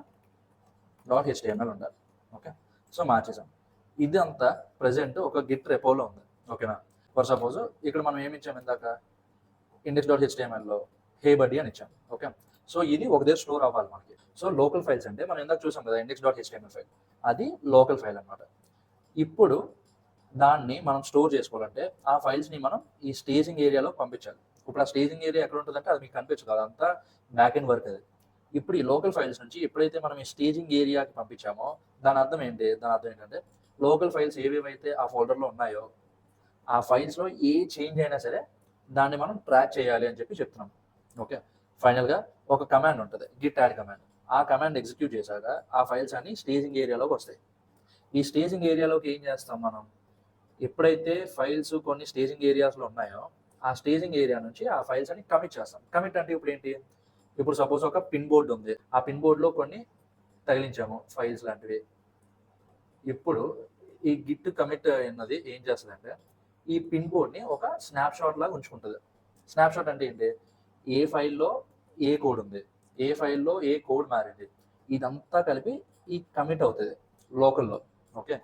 .html ఉండాలి. ఓకే, సో మార్చేసాం. ఇది అంతా ప్రజెంట్ ఒక గిట్ రెపోలో ఉంది. ఓకేనా, ఫర్ సపోజ్ ఇక్కడ మనం ఏమి ఇచ్చాము ఇందాక index.htmlలో హే బడ్డీ అని ఇచ్చాం. ఓకే, సో ఇది ఒక దగ్గర స్టోర్ అవ్వాలి మనకి. సో లోకల్ ఫైల్స్ అంటే మనం ఇందాక చూసాం కదా index.html ఫైల్, అది లోకల్ ఫైల్ అనమాట. ఇప్పుడు దాన్ని మనం స్టోర్ చేసుకోవాలంటే ఆ ఫైల్స్ని మనం ఈ స్టేజింగ్ ఏరియాలో పంపించాలి. ఇప్పుడు ఆ స్టేజింగ్ ఏరియా ఎక్కడ ఉంటుందంటే అది మీకు కనిపించదు, అదంతా బ్యాక్ ఎండ్ వర్క్ అది. ఇప్పుడు ఈ లోకల్ ఫైల్స్ నుంచి ఎప్పుడైతే మనం ఈ స్టేజింగ్ ఏరియాకి పంపించామో దాని అర్థం ఏంటంటే లోకల్ ఫైల్స్ ఏవేవైతే ఆ ఫోల్డర్లో ఉన్నాయో ఆ ఫైల్స్లో ఏ చేంజ్ అయినా సరే దాన్ని మనం ట్రాక్ చేయాలి అని చెప్పి చెప్తున్నాం. ఓకే, ఫైనల్గా ఒక కమాండ్ ఉంటుంది గిట్ యాడ్ కమాండ్. ఆ కమాండ్ ఎగ్జిక్యూట్ చేశాక ఆ ఫైల్స్ అన్ని స్టేజింగ్ ఏరియాలోకి వస్తాయి. ఈ స్టేజింగ్ ఏరియాలోకి ఏం చేస్తాం మనం, ఎప్పుడైతే ఫైల్స్ కొన్ని స్టేజింగ్ ఏరియాస్లో ఉన్నాయో ఆ స్టేజింగ్ ఏరియా నుంచి ఆ ఫైల్స్ అని కమిట్ చేస్తాం. కమిట్ అంటే ఇప్పుడు ఏంటి, ఇప్పుడు సపోజ్ ఒక పిన్ బోర్డ్ ఉంది, ఆ పిన్ బోర్డ్లో కొన్ని తగిలించాము ఫైల్స్ లాంటివి. ఇప్పుడు ఈ గిట్ కమిట్ అన్నది ఏం చేస్తుందంటే ఈ పిన్ బోర్డ్ని ఒక స్నాప్షాట్ లాగా ఉంచుకుంటుంది. స్నాప్షాట్ అంటే ఏంటి, ఏ ఫైల్లో ఏ కోడ్ ఉంది, ఏ ఫైల్లో ఏ కోడ్ మారింది, ఇదంతా కలిపి ఈ కమిట్ అవుతుంది లోకల్లో. ఓకే,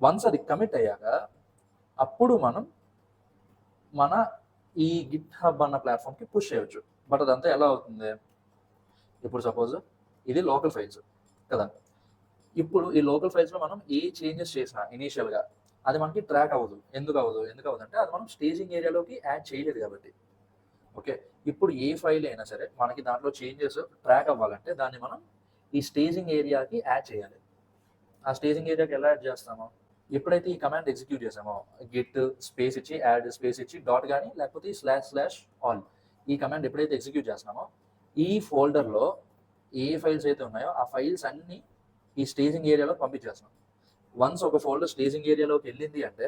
వన్స్ అది కమిట్ అయ్యాక అప్పుడు మనం మన ఈ గిట్ హబ్ అన్న ప్లాట్ఫామ్కి పుష్ చేయవచ్చు. బట్ అదంతా ఎలా అవుతుంది, ఇప్పుడు సపోజ్ ఇది లోకల్ ఫైల్స్ కదా, ఇప్పుడు ఈ లోకల్ ఫైల్స్లో మనం ఏ చేంజెస్ చేసినా ఇనీషియల్గా అది మనకి ట్రాక్ అవ్వదు. ఎందుకు అవ్వదు అంటే అది మనం స్టేజింగ్ ఏరియాలోకి యాడ్ చేయలేదు కాబట్టి. ఓకే, ఇప్పుడు ఏ ఫైల్ అయినా సరే మనకి దాంట్లో చేంజెస్ ట్రాక్ అవ్వాలంటే దాన్ని మనం ఈ స్టేజింగ్ ఏరియాకి యాడ్ చేయాలి. ఆ స్టేజింగ్ ఏరియాకి ఎలా యాడ్ చేస్తాము, ఎప్పుడైతే ఈ కమాండ్ ఎగ్జిక్యూట్ చేసామో గిట్ స్పేస్ ఇచ్చి యాడ్ స్పేస్ ఇచ్చి డాట్ కానీ లేకపోతే స్లాష్ స్లాష్ ఆల్ ఈ కమాండ్ ఎప్పుడైతే ఎగ్జిక్యూట్ చేస్తున్నామో ఈ ఫోల్డర్లో ఏ ఫైల్స్ అయితే ఉన్నాయో ఆ ఫైల్స్ అన్నీ ఈ స్టేజింగ్ ఏరియాలో పంపించేస్తున్నాం. వన్స్ ఒక ఫోల్డర్ స్టేజింగ్ ఏరియాలోకి వెళ్ళింది అంటే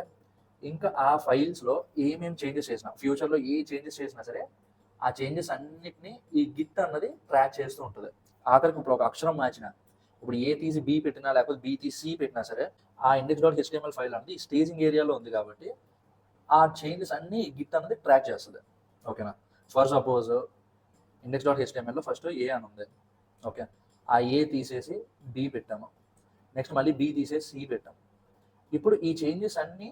ఇంకా ఆ ఫైల్స్లో ఏమేమి చేంజెస్ చేసినా ఫ్యూచర్లో ఏ చేంజెస్ చేసినా సరే ఆ చేంజెస్ అన్నిటిని ఈ గిట్ అన్నది ట్రాక్ చేస్తూ ఉంటుంది. ఆఖరికి ఇప్పుడు ఒక అక్షరం మార్చిన ఇప్పుడు ఏ తీసి బి పెట్టినా లేకపోతే బి తీసి సి పెట్టినా సరే ఆ ఇండెక్స్ డాట్ హెచ్టిఎంఎల్ ఫైల్ అనేది స్టేజింగ్ ఏరియాలో ఉంది కాబట్టి ఆ చేంజెస్ అన్ని గిట్ అనేది ట్రాక్ చేస్తుంది. ఓకేనా. ఫర్ సపోజ్ ఇండెక్స్ డాట్ హెచ్టిఎంఎల్లో ఫస్ట్ ఏ అని ఉంది. ఓకే, ఆ ఏ తీసేసి బి పెట్టాము, నెక్స్ట్ మళ్ళీ బి తీసేసి సి పెట్టాము. ఇప్పుడు ఈ చేంజెస్ అన్నీ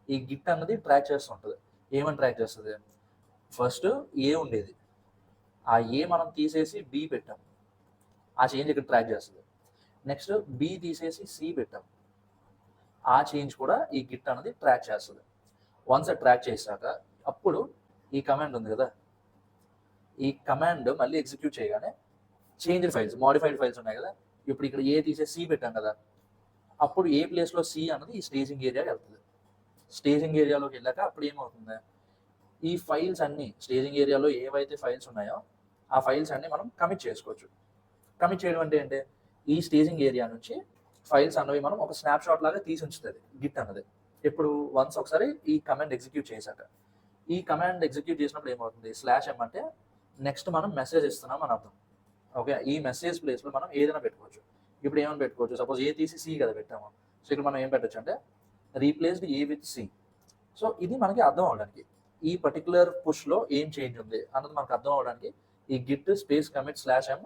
ఈ గిట్ అన్నది ట్రాక్ చేస్తూ ఉంటుంది. ఏమని ట్రాక్ చేస్తుంది? ఫస్ట్ ఏ ఉండేది, ఆ ఏ మనం తీసేసి బి పెట్టాం, ఆ చేంజ్ ఇక్కడ ట్రాక్ చేస్తుంది. నెక్స్ట్ బి తీసేసి సి పెట్టాం, ఆ చేంజ్ కూడా ఈ గిట్ అనేది ట్రాక్ చేస్తుంది. వన్స్ ట్రాక్ చేశాక అప్పుడు ఈ కమాండ్ ఉంది కదా, ఈ కమాండ్ మళ్ళీ ఎగ్జిక్యూట్ చేయగానే చేంజ్ ఫైల్స్ మోడిఫైడ్ ఫైల్స్ ఉన్నాయి కదా, ఇప్పుడు ఇక్కడ ఏ తీసేసి సి పెట్టాం కదా, అప్పుడు ఏ ప్లేస్లో సి అన్నది ఈ స్టేజింగ్ ఏరియాకి వెళ్తుంది. స్టేజింగ్ ఏరియాలోకి వెళ్ళాక అప్పుడు ఏమవుతుంది, ఈ ఫైల్స్ అన్నీ స్టేజింగ్ ఏరియాలో ఏవైతే ఫైల్స్ ఉన్నాయో ఆ ఫైల్స్ అన్నీ మనం కమిట్ చేసుకోవచ్చు. కమిట్ చేయడం అంటే ఏంటి, ఈ స్టేజింగ్ ఏరియా నుంచి ఫైల్స్ అన్నవి మనం ఒక స్నాప్ షాట్ లాగా తీసి ఉంచుతుంది గిట్ అన్నది. ఇప్పుడు వన్స్ ఒకసారి ఈ కమాండ్ ఎగ్జిక్యూట్ చేశాక ఈ కమాండ్ ఎగ్జిక్యూట్ చేసినప్పుడు ఏమవుతుంది, స్లాష్ ఎం అంటే నెక్స్ట్ మనం మెసేజ్ ఇస్తున్నాం అని అర్థం. ఓకే, ఈ మెసేజ్ ప్లేస్లో మనం ఏదైనా పెట్టుకోవచ్చు. ఇప్పుడు ఏమైనా పెట్టుకోవచ్చు, సపోజ్ ఏ తీసి సి కదా పెట్టాము, సో ఇక్కడ మనం ఏం పెట్టచ్చు అంటే replaced A with C. So ఇది మనకి అర్థం అవడానికి ఈ పర్టికులర్ పుష్లో ఏం చేంజ్ ఉంది అన్నది మనకు అర్థం అవడానికి ఈ git space commit slash M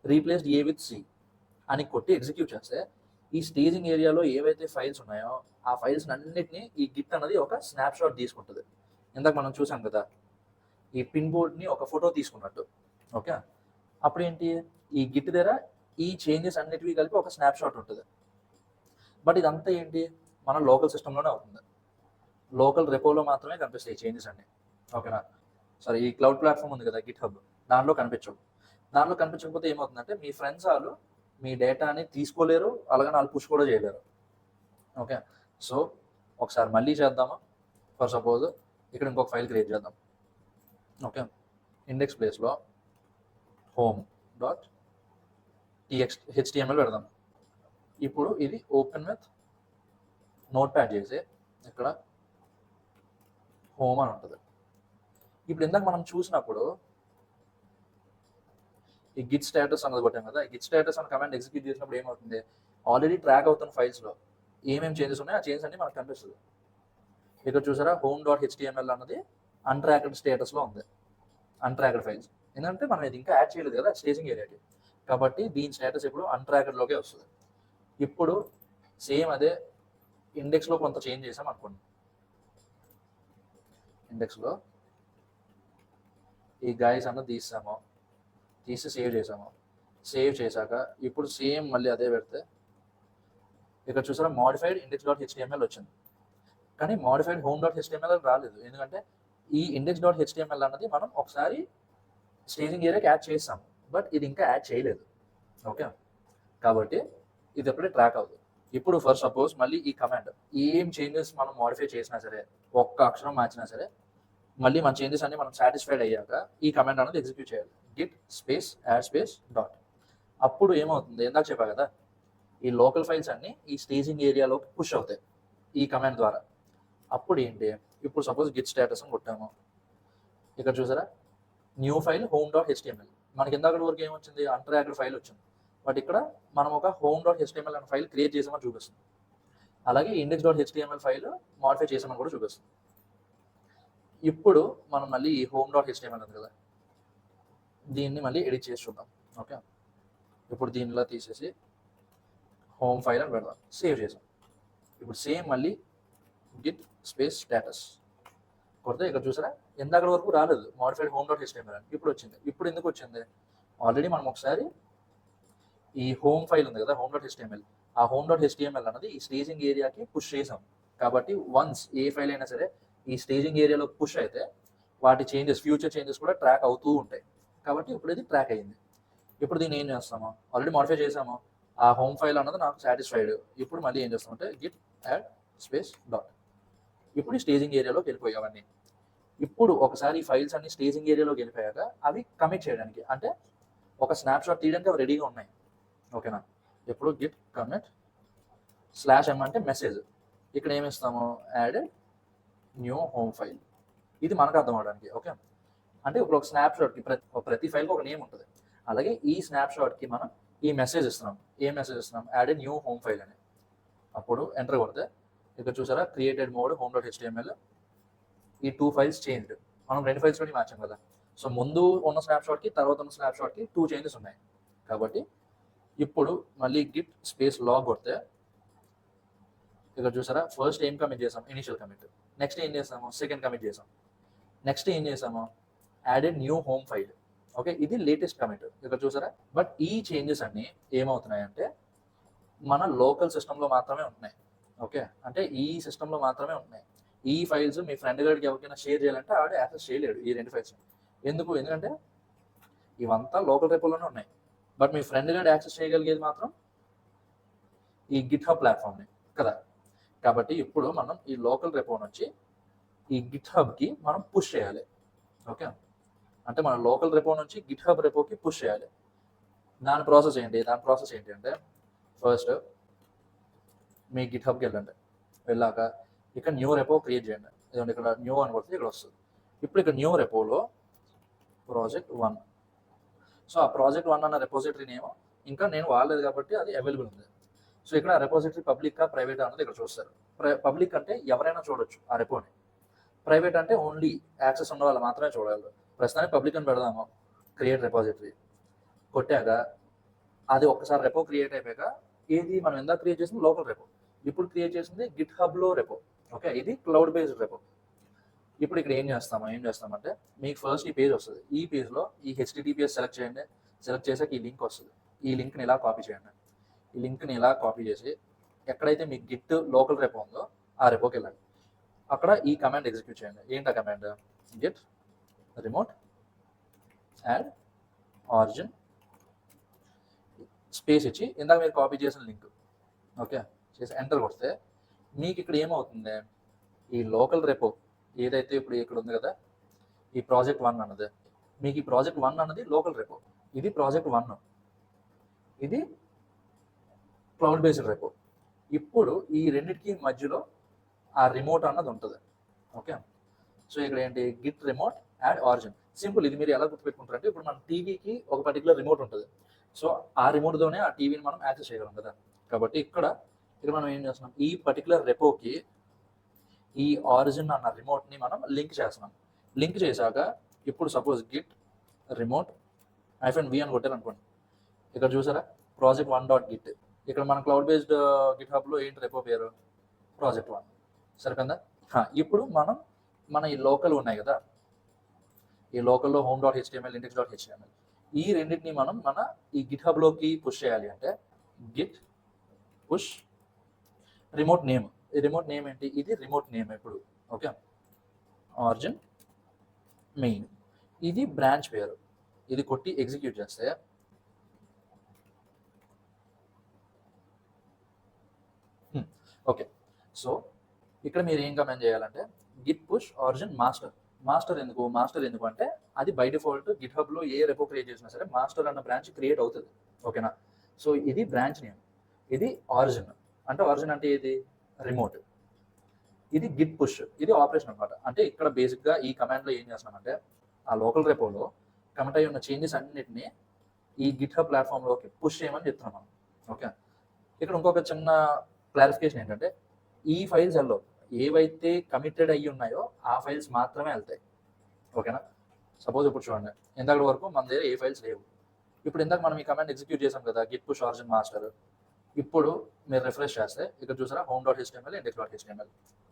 replaced A with C అని కొట్టి ఎగ్జిక్యూట్ చేస్తే ఈ స్టేజింగ్ ఏరియాలో ఏవైతే ఫైల్స్ ఉన్నాయో ఆ ఫైల్స్ అన్నిటిని ఈ గిట్ అన్నది ఒక స్నాప్ షాట్ తీసుకుంటుంది. ఇందాక మనం చూసాం కదా ఈ పిన్ బోర్డ్ని ఒక ఫోటో తీసుకున్నట్టు. ఓకే, అప్పుడు ఏంటి, ఈ గిట్ దగ్గర ఈ చేంజెస్ అన్నిటివి కలిపి ఒక స్నాప్ షాట్ ఉంటుంది. బట్ ఇదంతా ఏంటి, మన లోకల్ సిస్టంలోనే అవుతుంది. లోకల్ రెపోలో మాత్రమే కనిపిస్తాయి చేంజెస్ అన్ని. ఓకేనా. సరే, ఈ క్లౌడ్ ప్లాట్ఫామ్ ఉంది కదా గిట్ హబ్, దానిలో కనిపించవు. దానిలో కనిపించకపోతే ఏమవుతుందంటే మీ ఫ్రెండ్స్ వాళ్ళు మీ డేటాని తీసుకోలేరు, అలాగే వాళ్ళు పుష్ కూడా చేయలేరు. ఓకే, సో ఒకసారి మళ్ళీ చేద్దామా. ఫర్ సపోజ్ ఇక్కడ ఇంకొక ఫైల్ క్రియేట్ చేద్దాం. ఓకే, ఇండెక్స్ ప్లేస్లో హోమ్ డాట్ హెచ్టిఎంఎల్ పెడదాం. ఇప్పుడు ఇది ఓపెన్ విత్ నోట్ ప్యాడ్ చేసి ఇక్కడ హోమ్ అని ఉంటుంది. ఇప్పుడు ఇందాక మనం చూసినప్పుడు ఈ గిట్ స్టేటస్ అన్నది కొట్టాం కదా, ఈ గిట్ స్టేటస్ అన్న కమాండ్ ఎగ్జిక్యూట్ చేసినప్పుడు ఏమవుతుంది, ఆల్రెడీ ట్రాక్ అవుతున్న ఫైల్స్లో ఏమేమి చేంజెస్ ఉన్నాయో ఆ చేంజెస్ అన్ని మనకు కనిపిస్తుంది. ఇక్కడ చూసారా హోమ్ డాట్ హెచ్టిఎంఎల్ అన్నది అన్ట్రాక్డ్ స్టేటస్లో ఉంది, అన్ట్రాక్డ్ ఫైల్స్. ఎందుకంటే మనం ఇది ఇంకా యాడ్ చేయలేదు కదా స్టేజింగ్ ఏరియాకి, కాబట్టి దీని స్టేటస్ ఇప్పుడు అన్ట్రాక్డ్లోకే వస్తుంది. ఇప్పుడు సేమ్ అదే ఇండెక్స్లో కొంత చేంజ్ చేసాం అనుకోండి. ఇండెక్స్లో ఈ గైస్ అన్నది తీసి సేవ్ చేసాము. సేవ్ చేశాక ఇప్పుడు సేమ్ మళ్ళీ అదే పెడితే ఇక్కడ చూసారా మోడిఫైడ్ ఇండెక్స్ డాట్ హెచ్టిఎంఎల్ వచ్చింది, కానీ మోడిఫైడ్ హోమ్ డాట్ హెచ్టిఎంఎల్ రాలేదు. ఎందుకంటే ఈ ఇండెక్స్ డాట్ హెచ్టిఎంఎల్ అన్నది మనం ఒకసారి స్టేజింగ్ ఏరియాకి యాడ్ చేస్తాం, బట్ ఇది ఇంకా యాడ్ చేయలేదు. ఓకే, కాబట్టి ఇది ఎప్పుడే ట్రాక్ అవుతుంది. ఇప్పుడు ఫర్ సపోజ్ మళ్ళీ ఈ కమాండ్ ఏం చేంజెస్ మనం మోడిఫై చేసినా సరే, ఒక్క అక్షరం మార్చినా సరే, మళ్ళీ మన చేంజెస్ అన్ని మనం సాటిస్ఫైడ్ అయ్యాక ఈ కమాండ్ అనేది ఎగ్జిక్యూట్ చేయాలి, Git space add space dot. అప్పుడు ఏమవుతుంది, ఇందాక చెప్పా కదా ఈ లోకల్ ఫైల్స్ అన్ని ఈ స్టేజింగ్ ఏరియాలోకి పుష్ అవుతాయి ఈ కమాండ్ ద్వారా. అప్పుడు ఏంటి, ఇప్పుడు సపోజ్ గిట్ స్టేటస్ అని కొట్టాము, ఇక్కడ చూసారా new file home dot HTML. మనకి ఇందాక వరకు ఏమొచ్చింది, అన్ట్రాక్డ్ ఫైల్ వచ్చింది, బట్ ఇక్కడ మనం ఒక హోమ్ డాట్ హెచ్టిఎంఎల్ అనే ఫైల్ క్రియేట్ చేసామని చూపిస్తుంది. అలాగే index dot HTML file modify చేసామని కూడా చూపిస్తుంది. ఇప్పుడు మనం మళ్ళీ ఈ హోమ్ డాట్ హెచ్టిఎంఎల్ ఉంది కదా, దీన్ని మళ్ళీ ఎడిట్ చేసి చూద్దాం. ఓకే, ఇప్పుడు దీనిలో తీసేసి హోమ్ ఫైల్ అని పెడదాం, సేవ్ చేసాం. ఇప్పుడు సేమ్ మళ్ళీ గిట్ స్పేస్ స్టేటస్ కొడితే ఇక్కడ చూసారా ఇందాక వరకు రాలేదు మోడిఫైడ్ హోమ్ డాట్ హెచ్టిఎంఎల్ అని, ఇప్పుడు వచ్చింది. ఇప్పుడు ఎందుకు వచ్చింది, ఆల్రెడీ మనం ఒకసారి ఈ హోమ్ ఫైల్ ఉంది కదా హోమ్ డాట్ హెచ్టిఎంఎల్, ఆ హోమ్ డాట్ హెచ్టిఎంఎల్ అన్నది ఈ స్టేజింగ్ ఏరియాకి పుష్ చేసాం. కాబట్టి వన్స్ ఏ ఫైల్ అయినా సరే ఈ స్టేజింగ్ ఏరియాలో పుష్ అయితే వాటి చేంజెస్ ఫ్యూచర్ చేంజెస్ కూడా ట్రాక్ అవుతూ ఉంటాయి. కాబట్టి ఇప్పుడు ఇది ట్రాక్ అయ్యింది. ఇప్పుడు దీన్ని ఏం చేస్తాము, ఆల్రెడీ మాడిఫై చేసాము, ఆ హోమ్ ఫైల్ అన్నది నాకు సాటిస్ఫైడ్. ఇప్పుడు మళ్ళీ ఏం చేస్తామంటే గిట్ యాడ్ స్పేస్ డాట్. ఇప్పుడు స్టేజింగ్ ఏరియాలోకి వెళ్ళిపోయాయి అవన్నీ. ఇప్పుడు ఒకసారి ఈ ఫైల్స్ అన్ని స్టేజింగ్ ఏరియాలోకి వెళ్ళిపోయాక అవి కమిట్ చేయడానికి, అంటే ఒక స్నాప్ షాట్ తీయడానికి అవి రెడీగా ఉన్నాయి. ఓకేనా. ఇప్పుడు గిట్ కమిట్ /m అంటే మెసేజ్. ఇక్కడ ఏమి ఇస్తాము, యాడ్ న్యూ హోమ్ ఫైల్. ఇది మనకు అర్థం అవడానికి. ఓకే, అంటే ఇప్పుడు ఒక స్నాప్ షాట్కి ప్రతి ఫైల్కి ఒక నేమ్ ఉంటుంది. అలాగే ఈ స్నాప్ షాట్కి మనం ఈ మెసేజ్ ఇస్తున్నాం. ఏ మెసేజ్ ఇస్తున్నాం, యాడ్ న్యూ హోమ్ ఫైల్ అని. అప్పుడు ఎంటర్ కొడితే ఇక్కడ చూసారా, క్రియేటెడ్ మోడ్ home.html, ఈ 2 ఫైల్స్ చేంజ్డ్. మనం 2 ఫైల్స్ కూడా మార్చాం కదా. సో ముందు ఉన్న స్నాప్ షాట్కి తర్వాత ఉన్న స్నాప్ షాట్కి 2 చేంజెస్ ఉన్నాయి. కాబట్టి ఇప్పుడు మళ్ళీ గిట్ స్పేస్ లాగ్ కొడితే ఇక్కడ చూసారా, ఫస్ట్ ఏం కమిట్ చేసాం, ఇనిషియల్ కమిట్. నెక్స్ట్ ఏం చేసాము, సెకండ్ కమిట్ చేసాం. నెక్స్ట్ ఏం చేసాము, added new home file. Okay, ఇది లేటెస్ట్ కమిట్. ఇక్కడ చూసారా. బట్ ఈ చేంజెస్ అన్ని ఏమవుతున్నాయంటే మన లోకల్ సిస్టంలో మాత్రమే ఉంటున్నాయి. ఓకే, అంటే ఈ సిస్టంలో మాత్రమే ఉంటున్నాయి. ఈ ఫైల్స్ మీ ఫ్రెండ్ గారికి ఎవరికైనా షేర్ చేయాలంటే ఆవిడ యాక్సెస్ చేయలేడు ఈ 2 ఫైల్స్. ఎందుకంటే ఇవంతా లోకల్ రెపోలోనే ఉన్నాయి. బట్ మీ ఫ్రెండ్ గారు యాక్సెస్ చేయగలిగేది మాత్రం ఈ గిట్ హబ్ ప్లాట్ఫామ్ని కదా. కాబట్టి ఇప్పుడు మనం ఈ లోకల్ రెపో నుంచి ఈ గిట్ హబ్కి మనం పుష్ చేయాలి. ఓకే, అంటే మన లోకల్ రెపో నుంచి గిట్ హబ్ రెపోకి పుష్ చేయాలి. దాని ప్రాసెస్ ఏంటి అంటే ఫస్ట్ మీ గిట్ హబ్కి వెళ్ళండి. వెళ్ళాక ఇక్కడ న్యూ రెపో క్రియేట్ చేయండి. ఇదండి ఇక్కడ న్యూ అని కొడితే ఇక్కడ వస్తుంది. ఇప్పుడు ఇక్కడ న్యూ రెపోలో ప్రాజెక్ట్ 1. సో ఆ ప్రాజెక్ట్ 1 అన్న రెపోజిటరీ నేమ్ ఇంకా నేను వాడలేదు కాబట్టి అది అవైలబుల్ ఉంది. సో ఇక్కడ రెపోజిటరీ పబ్లికా ప్రైవేట్ అన్నది ఇక్కడ చూస్తారు. పబ్లిక్ అంటే ఎవరైనా చూడొచ్చు ఆ రెపోని. ప్రైవేట్ అంటే ఓన్లీ యాక్సెస్ ఉన్న వాళ్ళు మాత్రమే చూడాలి. ప్రస్తుతానికి పబ్లిక్ అని పెడదాము. క్రియేట్ రెపోజిటరీ కొట్టాక అది ఒక్కసారి రెపో క్రియేట్ అయిపోయాక ఏది మనం ఎంత క్రియేట్ చేసింది లోకల్ రెపో, ఇప్పుడు క్రియేట్ చేసింది గిట్ హబ్లో రెపో. ఓకే, ఇది క్లౌడ్ బేస్డ్ రెపో. ఇప్పుడు ఇక్కడ ఏం చేస్తామంటే మీకు ఫస్ట్ ఈ పేజ్ వస్తుంది. ఈ పేజ్లో ఈ HTTPS సెలెక్ట్ చేయండి. సెలెక్ట్ చేసాక ఈ లింక్ వస్తుంది. ఈ లింక్ని ఇలా కాపీ చేయండి. ఈ లింక్ని ఇలా కాపీ చేసి ఎక్కడైతే మీ గిట్ లోకల్ రెపో ఉందో ఆ రెపోకి వెళ్ళండి. అక్కడ ఈ కమాండ్ ఎగ్జిక్యూట్ చేయండి. ఏంటి ఆ command, Git remote add origin space ఇచ్చి ఇందాక మీరు కాపీ చేసిన లింక్ ఓకే చేసి ఎంటర్ కొడితే మీకు ఇక్కడ ఏమవుతుంది, ఈ లోకల్ రెపో ఏదైతే ఇప్పుడు ఇక్కడ ఉంది కదా, ఈ ప్రాజెక్ట్ 1 అన్నది మీకు ఈ ప్రాజెక్ట్ 1 అన్నది లోకల్ రెపో. ఇది ప్రాజెక్ట్ 1, ఇది క్లౌడ్ బేస్డ్ రెపో. ఇప్పుడు ఈ రెండింటికి మధ్యలో ఆ రిమోట్ అన్నది ఉంటుంది. ఓకే, సో ఇక్కడ ఏంటి, Git remote add origin. Simple. ఇది మీరు ఎలా గుర్తుపెట్టుకుంటారంటే ఇప్పుడు మన టీవీకి ఒక పర్టికులర్ రిమోట్ ఉంటుంది. సో ఆ రిమోట్తోనే ఆ టీవీని మనం యాక్సెస్ చేయగలం కదా. కాబట్టి ఇక్కడ మనం ఏం చేస్తున్నాం, ఈ పర్టికులర్ రెపోకి ఈ ఆరిజిన్ అన్న రిమోట్ని మనం లింక్ చేస్తున్నాం. లింక్ చేశాక ఇప్పుడు సపోజ్ గిట్ రిమోట్ -v అని కొట్టారనుకోండి, ఇక్కడ చూసారా ప్రాజెక్ట్ 1.git. ఇక్కడ మన క్లౌడ్ బేస్డ్ గిట్ హబ్లో ఏంటి రెపో పేరు, ప్రాజెక్ట్ 1. సరిపోయిందా. ఇప్పుడు మన ఈ లోకల్ ఉన్నాయి కదా, ఈ లోకల్లో home.html index.html ఈ రెండింటిని మనం మన ఈ గిట్ హబ్లోకి పుష్ చేయాలి. అంటే గిట్ పుష్ రిమోట్ నేమ్. ఈ రిమోట్ నేమ్ ఏంటి, ఇది రిమోట్ నేమ్ ఇప్పుడు. ఓకే, ఆరిజిన్ మెయిన్, ఇది బ్రాంచ్ పేరు. ఇది కొట్టి ఎగ్జిక్యూట్ చేస్తే ఓకే. సో ఇక్కడ మీరు ఏం కమెంట్ చేయాలంటే గిట్ పుష్ ఆరిజిన్ మాస్టర్ ఎందుకు అంటే అది బై డిఫాల్ట్ గిట్ హబ్లో ఏ రెపో క్రియేట్ చేసినా సరే మాస్టర్ అన్న బ్రాంచ్ క్రియేట్ అవుతుంది. ఓకేనా. సో ఇది బ్రాంచ్ నేమ్, ఇది ఆరిజిన్. అంటే ఇది రిమోట్, ఇది గిట్ పుష్, ఇది ఆపరేషన్ అనమాట. అంటే ఇక్కడ బేసిక్గా ఈ కమాండ్లో ఏం చేస్తున్నామంటే ఆ లోకల్ రెపోలో కమిట్ అయి ఉన్న చేంజెస్ అన్నిటిని ఈ గిట్ హబ్ ప్లాట్ఫామ్లోకి పుష్ చేయమని చెప్తున్నాం మనం. ఓకే, ఇక్కడ ఇంకొక చిన్న క్లారిఫికేషన్ ఏంటంటే ఈ ఫైల్స్ ఏవైతే కమిటెడ్ అయ్యి ఉన్నాయో ఆ ఫైల్స్ మాత్రమే వెళ్తాయి. ఓకేనా. సపోజ్ ఇప్పుడు చూడండి, ఇందాక వరకు మన దగ్గర ఏ ఫైల్స్ లేవు. ఇప్పుడు ఇందాక మనం ఈ కమాండ్ ఎగ్జిక్యూట్ చేసాం కదా, గిట్ పుష్ ఆరిజిన్ మాస్టర్. ఇప్పుడు మీరు రిఫ్రెష్ చేస్తే ఇక్కడ చూసారా home.html index.html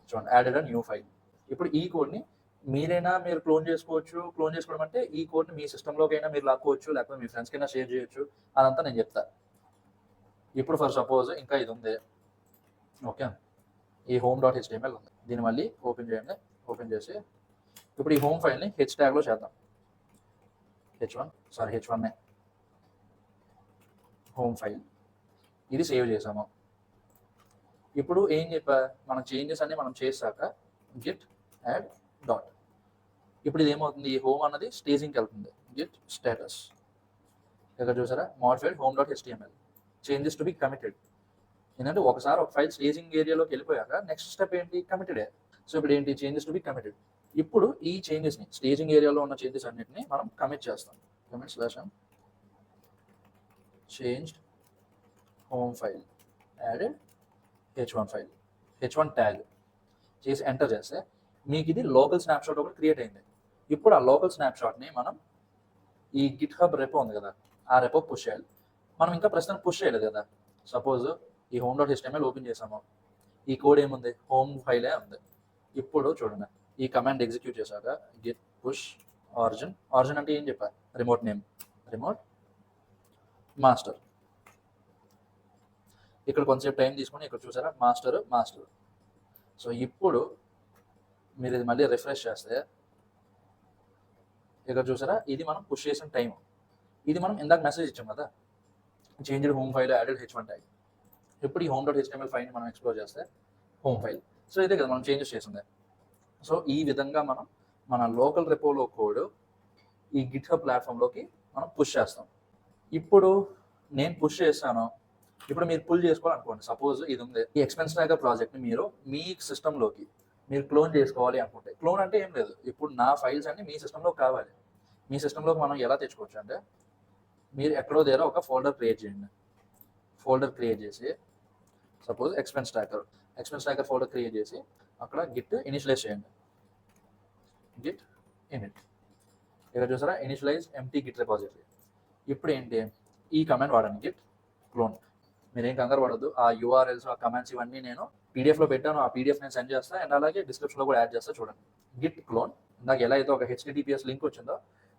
చూడండి, యాడెడ్ న్యూ ఫైల్. ఇప్పుడు ఈ కోడ్ని మీరు క్లోన్ చేసుకోవడం అంటే ఈ కోడ్ని మీ సిస్టంలోకైనా మీరు లాక్కోవచ్చు, లేకపోతే మీ ఫ్రెండ్స్కైనా షేర్ చేయొచ్చు. అదంతా నేను చెప్తా. ఇప్పుడు ఫర్ సపోజ్ ఇంకా ఇది ఉంది. ఓకే, ఈ home.html ఉంది. దీన్ని మళ్ళీ ఓపెన్ చేయండి. ఓపెన్ చేసి ఇప్పుడు ఈ హోమ్ ఫైల్ని హెచ్ ట్యాగ్లో చేద్దాం. H1 హోమ్ ఫైల్ ఇది సేవ్ చేసాము. ఇప్పుడు ఏం చెప్పా, మన చేంజెస్ అన్ని మనం చేశాక గిట్ యాడ్ డాట్. ఇప్పుడు ఇది ఏమవుతుంది, ఈ హోమ్ అన్నది స్టేజింగ్కి వెళ్తుంది. గిట్ స్టేటస్, ఇక్కడ చూసారా modified home dot HTML, changes to be committed. ఏంటంటే ఒకసారి ఒక ఫైల్ స్టేజింగ్ ఏరియాలోకి వెళ్ళిపోయాక నెక్స్ట్ స్టెప్ ఏంటి, కమిటెడే. సో ఇప్పుడు ఏంటి, చేంజెస్ టు బి కమిటెడ్. ఇప్పుడు ఈ చేంజెస్ని, స్టేజింగ్ ఏరియాలో ఉన్న చేంజెస్ అన్నిటిని మనం కమిట్ చేస్తాం. Commit slash changed home file added h1 file, h1 tag చేసి ఎంటర్ చేస్తే మీకు ఇది లోకల్ స్నాప్షాట్ ఒకటి క్రియేట్ అయింది. ఇప్పుడు ఆ లోకల్ స్నాప్షాట్ని మనం ఈ గిట్ హబ్ రెపో ఉంది కదా, ఆ రెపో పుష్ చేయాలి. మనం ఇంకా ప్రస్తుతం పుష్ చేయలేదు కదా. సపోజ్ ఈ హోమ్ డాట్ హెచ్టిఎంఎల్ ఓపెన్ చేసాము, ఈ కోడ్ ఏముంది, హోమ్ ఫైలే ఉంది. ఇప్పుడు చూడండి, ఈ కమాండ్ ఎగ్జిక్యూట్ చేశాక గిట్ పుష్ ఆరిజిన్, ఆరిజిన్ అంటే ఏం చెప్పా, రిమోట్ నేమ్, రిమోట్ మాస్టర్. ఇక్కడ కొంచెం టైం తీసుకొని ఇక్కడ చూసారా మాస్టర్ మాస్టర్. సో ఇప్పుడు మీరు ఇది మళ్ళీ రిఫ్రెష్ చేస్తే ఇక్కడ చూసారా, ఇది మనం పుష్ చేసిన టైం. ఇది మనం ఇందాక మెసేజ్ ఇచ్చాం కదా, changed home file added h1 tag. ఇప్పుడు ఈ హోమ్ డాట్ హెచ్టిఎంఎల్ ఫైల్ని మనం ఎక్స్ప్లోర్ చేస్తే హోమ్ ఫైల్. సో ఇదే కదా మనం చేంజెస్ చేసింది. సో ఈ విధంగా మనం మన లోకల్ రెపోలో కోడ్ ఈ గిట్ హబ్ ప్లాట్ఫామ్లోకి మనం పుష్ చేస్తాం. ఇప్పుడు నేను పుష్ చేస్తాను, ఇప్పుడు మీరు పుల్ చేసుకోవాలనుకోండి. సపోజ్ ఇది ఉంది, ఈ ఎక్స్పెన్స్ ట్రాకర్ ప్రాజెక్ట్ని మీరు మీ సిస్టంలోకి మీరు క్లోన్ చేసుకోవాలి అనుకుంటే, క్లోన్ అంటే ఏం లేదు, ఇప్పుడు నా ఫైల్స్ అన్ని మీ సిస్టంలోకి కావాలి. మీ సిస్టంలోకి మనం ఎలా తెచ్చుకోవచ్చు అంటే, మీరు ఎక్కడో దగ్గర ఒక ఫోల్డర్ క్రియేట్ చేయండి. ఫోల్డర్ క్రియేట్ చేసి suppose expense tracker folder create చేసి అక్కడ గిట్ ఇనిషియలైజ్ చేయండి. గిట్ ఇనిట్, ఇక్కడ చూసారా ఇనిషియలైజ్ ఎంటీ గిట్ రిపాజిటరీ. ఇప్పుడు ఏంటి, ఈ కమాండ్ వాడండి, గిట్ క్లోన్. మీరేం కంగారు పడద్దు, ఆ యూఆర్ఎల్స్ ఆ కమాండ్స్ ఇవన్నీ నేను పీడిఎఫ్లో పెట్టాను, ఆ పీడిఎఫ్ నేను సెండ్ చేస్తాను. అండ్ అలాగే డిస్క్రిప్షన్లో కూడా యాడ్ చేస్తా చూడండి. గిట్ క్లోన్, నాకు ఎలా అయితే ఒక హెచ్టిటిపిఎస్ లింక్ వచ్చిందో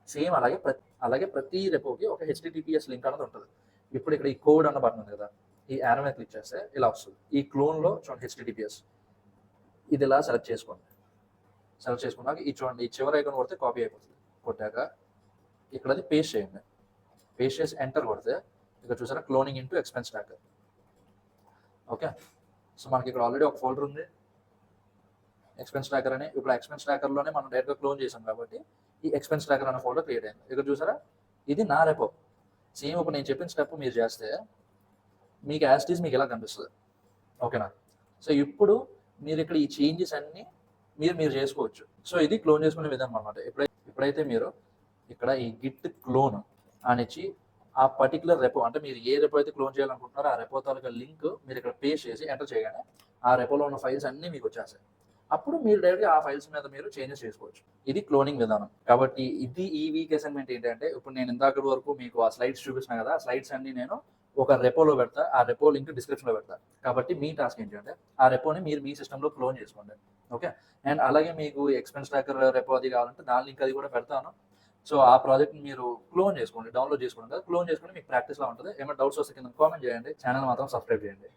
సేమ్ అలాగే ప్రతి రెపోకి ఒక హెచ్టిటిపిఎస్ లింక్ అన్నది ఉంటుంది. ఇప్పుడు ఇక్కడ ఈ కోడ్ అన్న బటన్ ఉంది కదా, ఈ యారో మీద క్లిక్ చేస్తే ఇలా వస్తుంది. ఈ క్లోన్లో చూడండి హెచ్టిటిపిఎస్, ఇది ఇలా సెలెక్ట్ చేసుకోండి. సెలెక్ట్ చేసుకున్నాక ఈ చూడండి, ఈ చివరి ఐకాన్ కొడితే కాపీ అయిపోతుంది. కొట్టాక ఇక్కడ అది పేస్ట్ చేయండి. పేస్ట్ చేసి ఎంటర్ కొడితే ఇక్కడ చూసారా cloning into expense tracker. Okay, so మనకి ఇక్కడ ఆల్రెడీ ఒక ఫోల్డర్ ఉంది ఎక్స్పెన్స్ ట్రాకర్ అని. ఇప్పుడు ఎక్స్పెన్స్ ట్రాకర్లోనే మనం డైరెక్ట్గా క్లోన్ చేసాం కాబట్టి ఈ ఎక్స్పెన్స్ ట్రాకర్ అనే ఫోల్డర్ క్రియేట్ అయింది. ఇక్కడ చూసారా, ఇది నా రెపో. సేమ్ ఇప్పుడు నేను చెప్పిన స్టెప్ మీరు చేస్తే మీకు యాజ్ ఇట్ ఈజ్ మీకు ఎలా కనిపిస్తుంది. ఓకేనా, సో ఇప్పుడు మీరు ఇక్కడ ఈ చేంజెస్ అన్ని మీరు చేసుకోవచ్చు. సో ఇది క్లోన్ చేసుకునే విధానం అనమాట. ఎప్పుడైతే మీరు ఇక్కడ ఈ గిట్ క్లోన్ అనిచ్చి ఆ పర్టికులర్ రెపో, అంటే మీరు ఏ రెపో అయితే క్లోన్ చేయాలనుకుంటున్నారో ఆ రెపో తాలూకా లింక్ మీరు ఇక్కడ పేస్ట్ చేసి ఎంటర్ చేయగానే ఆ రెపోలో ఉన్న ఫైల్స్ అన్నీ మీకు వచ్చేస్తాయి. అప్పుడు మీరు డైరెక్ట్గా ఆ ఫైల్స్ మీద మీరు చేంజెస్ చేసుకోవచ్చు. ఇది క్లోనింగ్ విధానం. కాబట్టి ఇది ఈ వీక్ అసైన్మెంట్ ఏంటంటే, ఇప్పుడు నేను ఇందాక వరకు మీకు ఆ స్లైడ్స్ చూపిస్తున్నా కదా, ఆ స్లైడ్స్ అన్ని నేను ఒక రెపోలో పెడతా, ఆ రెపో లింక్ డిస్క్రిప్షన్లో పెడతా. కాబట్టి మీ టాస్క్ ఏంటంటే ఆ రెపోని మీరు మీ సిస్టంలో క్లోన్ చేసుకోండి. ఓకే, అండ్ అలాగే మీకు ఎక్స్పెన్స్ ట్రాకర్ రెపో అది కావాలంటే దాని లింక్ అది కూడా పెడతాను. సో ఆ ప్రాజెక్ట్ని మీరు క్లోన్ చేసుకోండి, డౌన్లోడ్ చేసుకోండి కదా, క్లోన్ చేసుకుని మీకు ప్రాక్టీస్లో ఉంటుంది. ఏమైనా డౌట్స్ వస్తే కింద కామెంట్ చేయండి, ఛానల్ మాత్రం సబ్స్క్రైబ్ చేయండి.